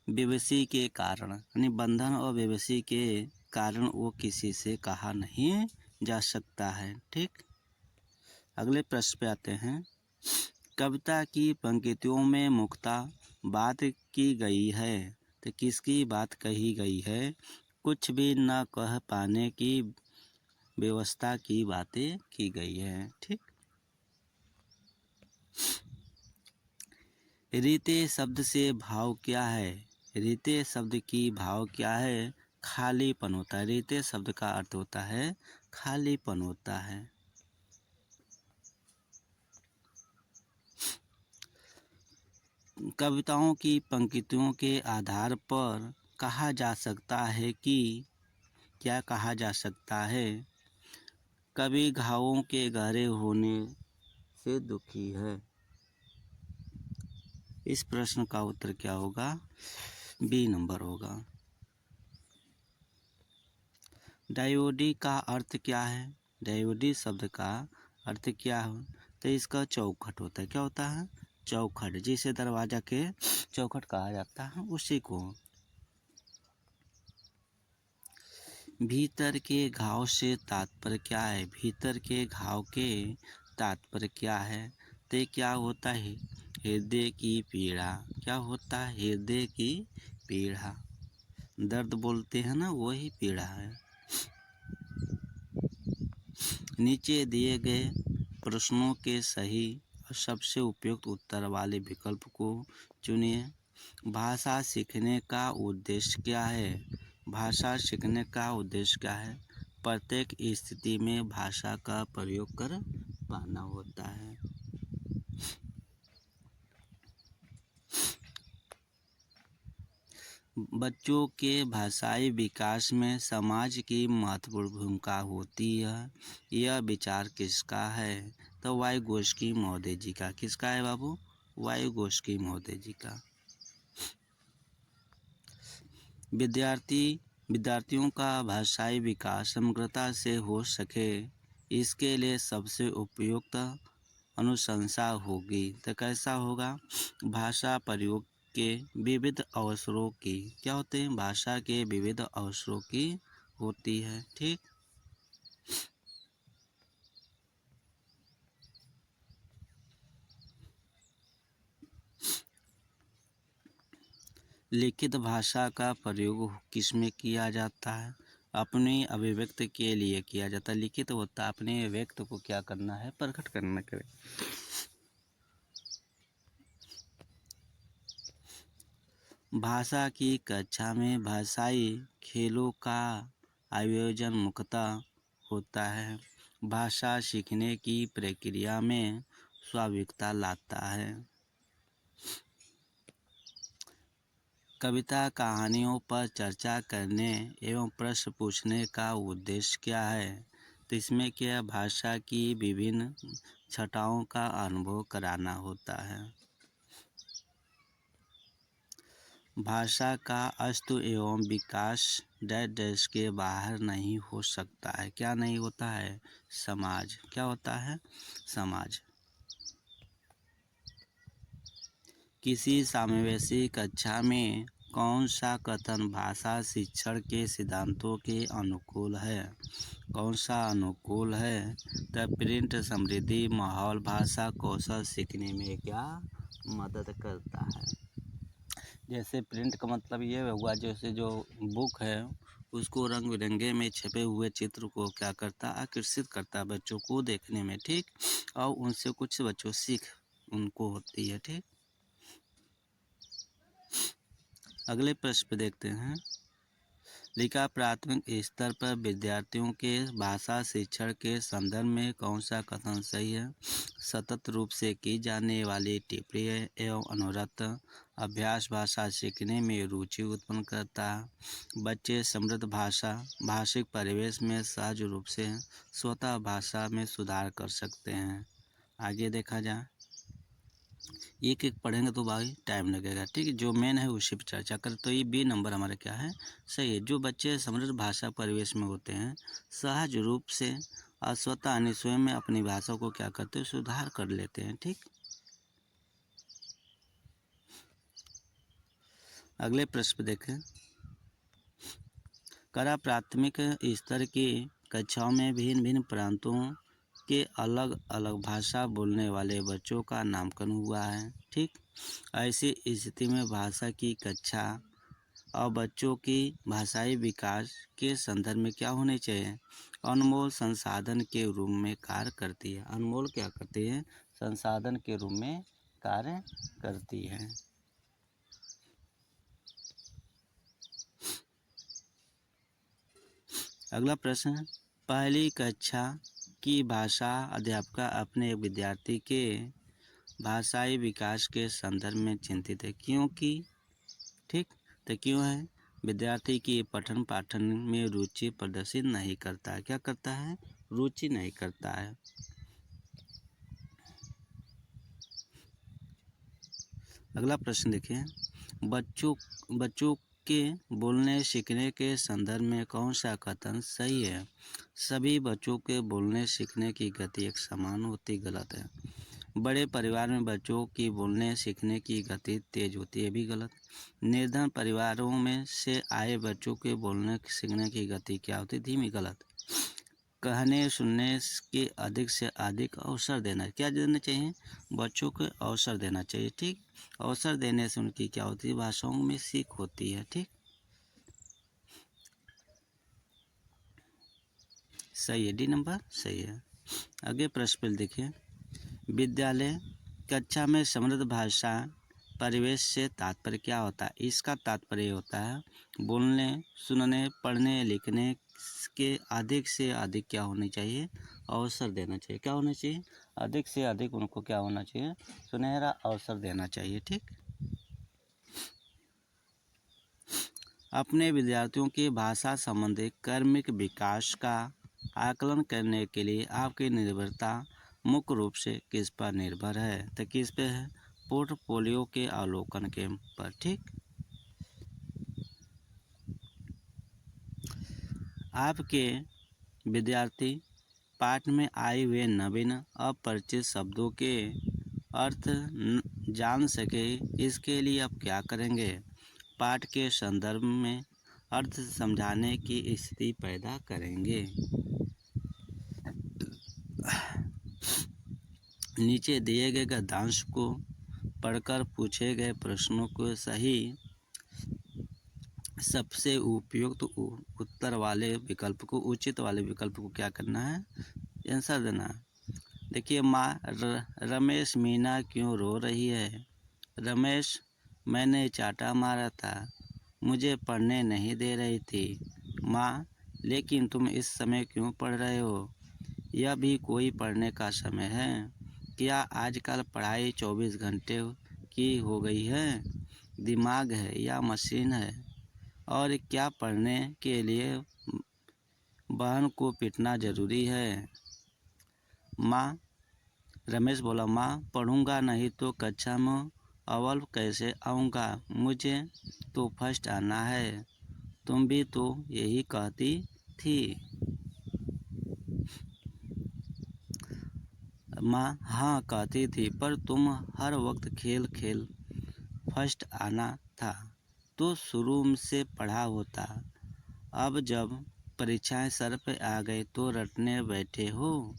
बेबसी के कारण, यानी बंधन और बेबसी के कारण वो किसी से कहा नहीं जा सकता है। ठीक। अगले प्रश्न पे आते हैं। कविता की पंक्तियों में मुख्यतः बात की गई है, तो किसकी बात कही गई है? कुछ भी न कह पाने की व्यवस्था की बातें की गई है। ठीक। रीते शब्द से भाव क्या है? रीते शब्द की भाव क्या है? खालीपन होता है। रीते शब्द का अर्थ होता है खालीपन होता है। कविताओं की पंक्तियों के आधार पर कहा जा सकता है कि क्या कहा जा सकता है? कवि घावों के गहरे होने से दुखी है। इस प्रश्न का उत्तर क्या होगा? बी नंबर होगा। डायोडी का अर्थ क्या है? डायोडी शब्द का अर्थ क्या है? तो इसका चौखट होता है। क्या होता है? चौखट। जिसे दरवाजा के चौखट कहा जाता है उसी को। भीतर के घाव से तात्पर्य क्या है? भीतर के घाव के तात्पर्य क्या है? तो क्या होता है? हृदय की पीड़ा। क्या होता है? हृदय की पीड़ा। दर्द बोलते हैं ना, वही पीड़ा है। नीचे दिए गए प्रश्नों के सही और सबसे उपयुक्त उत्तर वाले विकल्प को चुनिए। भाषा सीखने का उद्देश्य क्या है? भाषा सीखने का उद्देश्य क्या है? प्रत्येक स्थिति में भाषा का प्रयोग कर पाना होता है। बच्चों के भाषाई विकास में समाज की महत्वपूर्ण भूमिका होती है। यह विचार किसका है? तो वाइगोस्की महोदय जी का। किसका है बाबू? वाइगोस्की महोदय जी का। विद्यार्थियों का भाषाई विकास समग्रता से हो सके, इसके लिए सबसे उपयुक्त अनुशंसा होगी। तो कैसा होगा? भाषा प्रयोग के विविध अवसरों की क्या होते हैं? भाषा के विविध अवसरों की होती है। ठीक। लिखित भाषा का प्रयोग किसमें किया जाता है? अपनी अभिव्यक्ति के लिए किया जाता है। लिखित होता है अपने व्यक्त को क्या करना है? प्रकट करने के लिए। भाषा की कक्षा में भाषाई खेलों का आयोजन मुख्यतः होता है। भाषा सीखने की प्रक्रिया में स्वाभाविकता लाता है। कविता कहानियों पर चर्चा करने एवं प्रश्न पूछने का उद्देश्य क्या है? तो इसमें क्या भाषा की विभिन्न छटाओं का अनुभव कराना होता है। भाषा का अस्तित्व एवं विकास देश के बाहर नहीं हो सकता है। क्या नहीं होता है? समाज। क्या होता है? समाज। किसी समावेशी कक्षा में कौन सा कथन भाषा शिक्षण के सिद्धांतों के अनुकूल है? कौन सा अनुकूल है? तो प्रिंट समृद्धि माहौल भाषा कौशल सीखने में क्या मदद करता है? जैसे प्रिंट का मतलब ये हुआ, जैसे जो बुक है उसको रंग बिरंगे में छपे हुए चित्र को क्या करता? आकर्षित करता बच्चों को देखने में। ठीक। और उनसे कुछ बच्चों सीख उनको होती है। ठीक। अगले प्रश्न पे देखते हैं। लिखा प्राथमिक स्तर पर विद्यार्थियों के भाषा शिक्षण के संदर्भ में कौन सा कथन सही है? सतत रूप से की जाने वाली टिप्पणी एवं अनुरत अभ्यास भाषा सीखने में रुचि उत्पन्न करता है। बच्चे समृद्ध भाषिक परिवेश में सहज रूप से स्वतः भाषा में सुधार कर सकते हैं। आगे देखा जाए, एक एक पढ़ेंगे तो भाई टाइम लगेगा। ठीक है, जो मेन है उसी पर चर्चा करें। तो ये बी नंबर हमारा क्या है? सही है। जो बच्चे समृद्ध भाषा परिवेश में होते हैं सहज रूप से और स्वतः यानी स्वयं में अपनी भाषा को क्या करते हैं? सुधार कर लेते हैं। ठीक। अगले प्रश्न देखें। करा प्राथमिक स्तर की कक्षाओं में भिन्न भिन्न प्रांतों के अलग अलग भाषा बोलने वाले बच्चों का नामकरण हुआ है। ठीक। ऐसी स्थिति में भाषा की कक्षा और बच्चों की भाषाई विकास के संदर्भ में क्या होने चाहिए? अनमोल संसाधन के रूप में कार्य करती है। अनमोल क्या करती है? संसाधन के रूप में कार्य करती है। अगला प्रश्न है, पहली कक्षा की भाषा अध्यापक अपने विद्यार्थी के भाषाई विकास के संदर्भ में चिंतित है। क्योंकि ठीक, तो क्यों है? विद्यार्थी की पठन पाठन में रुचि प्रदर्शित नहीं करता है। क्या करता है? रुचि नहीं करता है। अगला प्रश्न देखिए, बच्चों के बोलने सीखने के संदर्भ में कौन सा कथन सही है? सभी बच्चों के बोलने सीखने की गति एक समान होती। गलत है। बड़े परिवार में बच्चों की बोलने सीखने की गति तेज होती है। भी गलत। निर्धन परिवारों में से आए बच्चों के बोलने सीखने की गति क्या होती है? धीमी। गलत। कहने सुनने के अधिक से अधिक अवसर देना। क्या देना चाहिए? बच्चों को अवसर देना चाहिए। ठीक। अवसर देने से उनकी क्या होती है? भाषाओं में सीख होती है। ठीक। सही है। डी नंबर सही है। आगे प्रश्न देखिए, विद्यालय कक्षा में समृद्ध भाषा परिवेश से तात्पर्य क्या होता है? इसका तात्पर्य होता है बोलने सुनने पढ़ने लिखने के अधिक से अधिक क्या होनी चाहिए? अवसर देना चाहिए। क्या होना चाहिए? अधिक से अधिक उनको क्या होना चाहिए? सुनहरा अवसर देना चाहिए। ठीक। अपने विद्यार्थियों के भाषा संबंधी कर्मिक विकास का आकलन करने के लिए आपकी निर्भरता मुख्य रूप से किस पर निर्भर है? तो किस पे है? पोर्टफोलियो के अवलोकन के पर। ठीक, आपके विद्यार्थी पाठ में आए हुए नवीन अपरिचित शब्दों के अर्थ जान सके, इसके लिए आप क्या करेंगे? पाठ के संदर्भ में अर्थ समझाने की स्थिति पैदा करेंगे। नीचे दिए गए गद्यांश को पढ़कर पूछे गए प्रश्नों को सही सबसे उपयुक्त उत्तर वाले विकल्प को, उचित वाले विकल्प को क्या करना है? आंसर देना है। देखिए, माँ रमेश मीना क्यों रो रही है? रमेश, मैंने चाटा मारा था, मुझे पढ़ने नहीं दे रही थी। माँ, लेकिन तुम इस समय क्यों पढ़ रहे हो? यह भी कोई पढ़ने का समय है? क्या आजकल पढ़ाई 24 घंटे की हो गई है? दिमाग है या मशीन है? और क्या पढ़ने के लिए बहन को पीटना ज़रूरी है? माँ, रमेश बोला, माँ, पढ़ूंगा नहीं तो कक्षा में अव्वल कैसे आऊँगा? मुझे तो फर्स्ट आना है, तुम भी तो यही कहती थी। माँ, हाँ कहती थी, पर तुम हर वक्त खेल खेल फर्स्ट आना था तो शुरू से पढ़ा होता। अब जब परीक्षाएं सर पे आ गई तो रटने बैठे हो।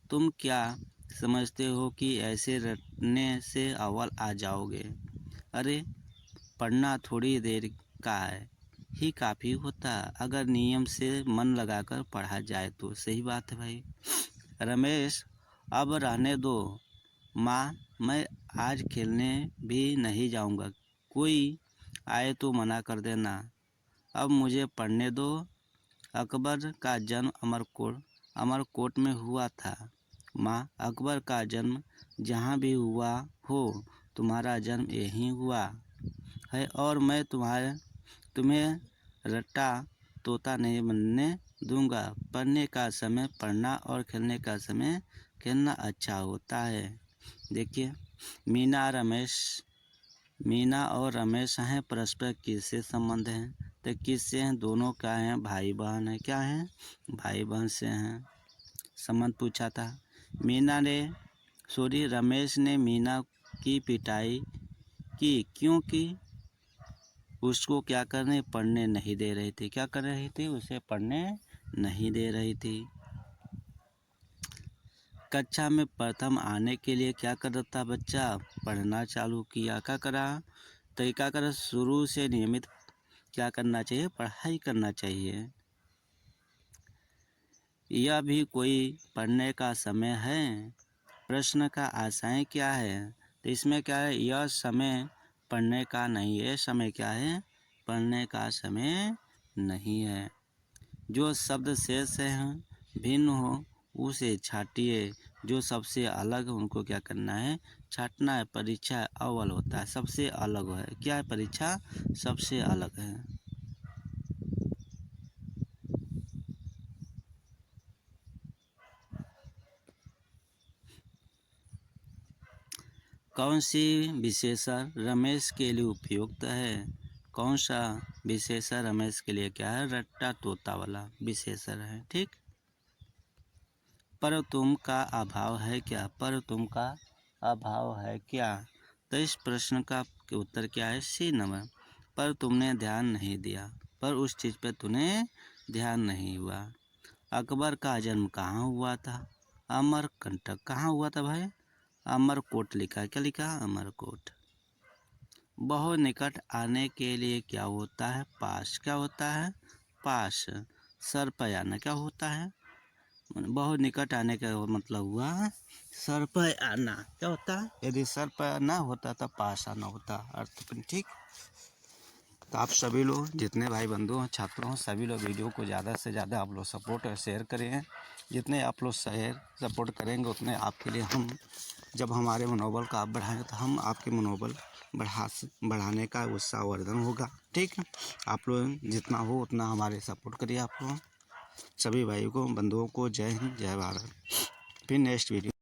तुम क्या समझते हो कि ऐसे रटने से अव्वल आ जाओगे? अरे, पढ़ना थोड़ी देर का है ही काफ़ी होता, अगर नियम से मन लगाकर पढ़ा जाए तो। सही बात है भाई। रमेश, अब रहने दो माँ, मैं आज खेलने भी नहीं जाऊँगा, कोई आए तो मना कर देना, अब मुझे पढ़ने दो। अकबर का जन्म अमरकोट में हुआ था। माँ, अकबर का जन्म जहाँ भी हुआ हो, तुम्हारा जन्म यहीं हुआ है, और मैं तुम्हें रट्टा तोता नहीं बनने दूंगा। पढ़ने का समय पढ़ना और खेलने का समय खेलना अच्छा होता है। देखिए, मीना और रमेश हैं, परस्पर किससे संबंध हैं? तो किससे हैं? दोनों क्या हैं? भाई बहन हैं। क्या हैं? भाई बहन से हैं। संबंध पूछा था। रमेश ने मीना की पिटाई की, क्योंकि उसको क्या करने पढ़ने नहीं दे रही थी। क्या कर रही थी? उसे पढ़ने नहीं दे रही थी। कक्षा में प्रथम आने के लिए क्या करता था बच्चा? पढ़ना चालू किया। क्या करा? तो क्या करा? शुरू से नियमित क्या करना चाहिए? पढ़ाई करना चाहिए। यह भी कोई पढ़ने का समय है? प्रश्न का आशय क्या है? तो इसमें क्या है? यह समय पढ़ने का नहीं है। समय क्या है? पढ़ने का समय नहीं है। जो शब्द शेष हैं भिन्न हो उसे छाटिए, जो सबसे अलग उनको क्या करना है? छाटना है। परीक्षा अव्वल होता है, सबसे अलग है। क्या है? परीक्षा सबसे अलग है। कौन सी विशेषण रमेश के लिए उपयुक्त है? कौन सा विशेषण रमेश के लिए क्या है? रट्टा तोता वाला विशेषण है। ठीक। पर तुम का अभाव है क्या? पर तुम का अभाव है क्या? तो इस प्रश्न का उत्तर क्या है? C number. पर तुमने ध्यान नहीं दिया, पर उस चीज़ पर तूने ध्यान नहीं हुआ। अकबर का जन्म कहाँ हुआ था? अमरकंटक। कहाँ हुआ था भाई? अमरकोट लिखा है। क्या लिखा? अमरकोट। बहुत निकट आने के लिए क्या होता है? पास। क्या होता है? पास। सर पर आना क्या होता है? बहुत निकट आने का मतलब हुआ सर पर आना। क्या होता है? यदि सर पर आना होता तो पास आना होता अर्थ। ठीक। तो आप सभी लोग जितने भाई बंधु हैं, छात्र हैं, सभी लोग वीडियो को ज़्यादा से ज़्यादा आप लोग सपोर्ट और शेयर करें। जितने आप लोग सपोर्ट करेंगे उतने आपके लिए हम, जब हमारे मनोबल का आप बढ़ाएंगे तो हम आपके मनोबल बढ़ाने का उत्साहवर्धन होगा। ठीक है, आप लोग जितना हो उतना हमारे सपोर्ट करिए। आप लोग सभी भाई को, बंधुओं को जय हिंद, जय भारत। फिर नेक्स्ट वीडियो।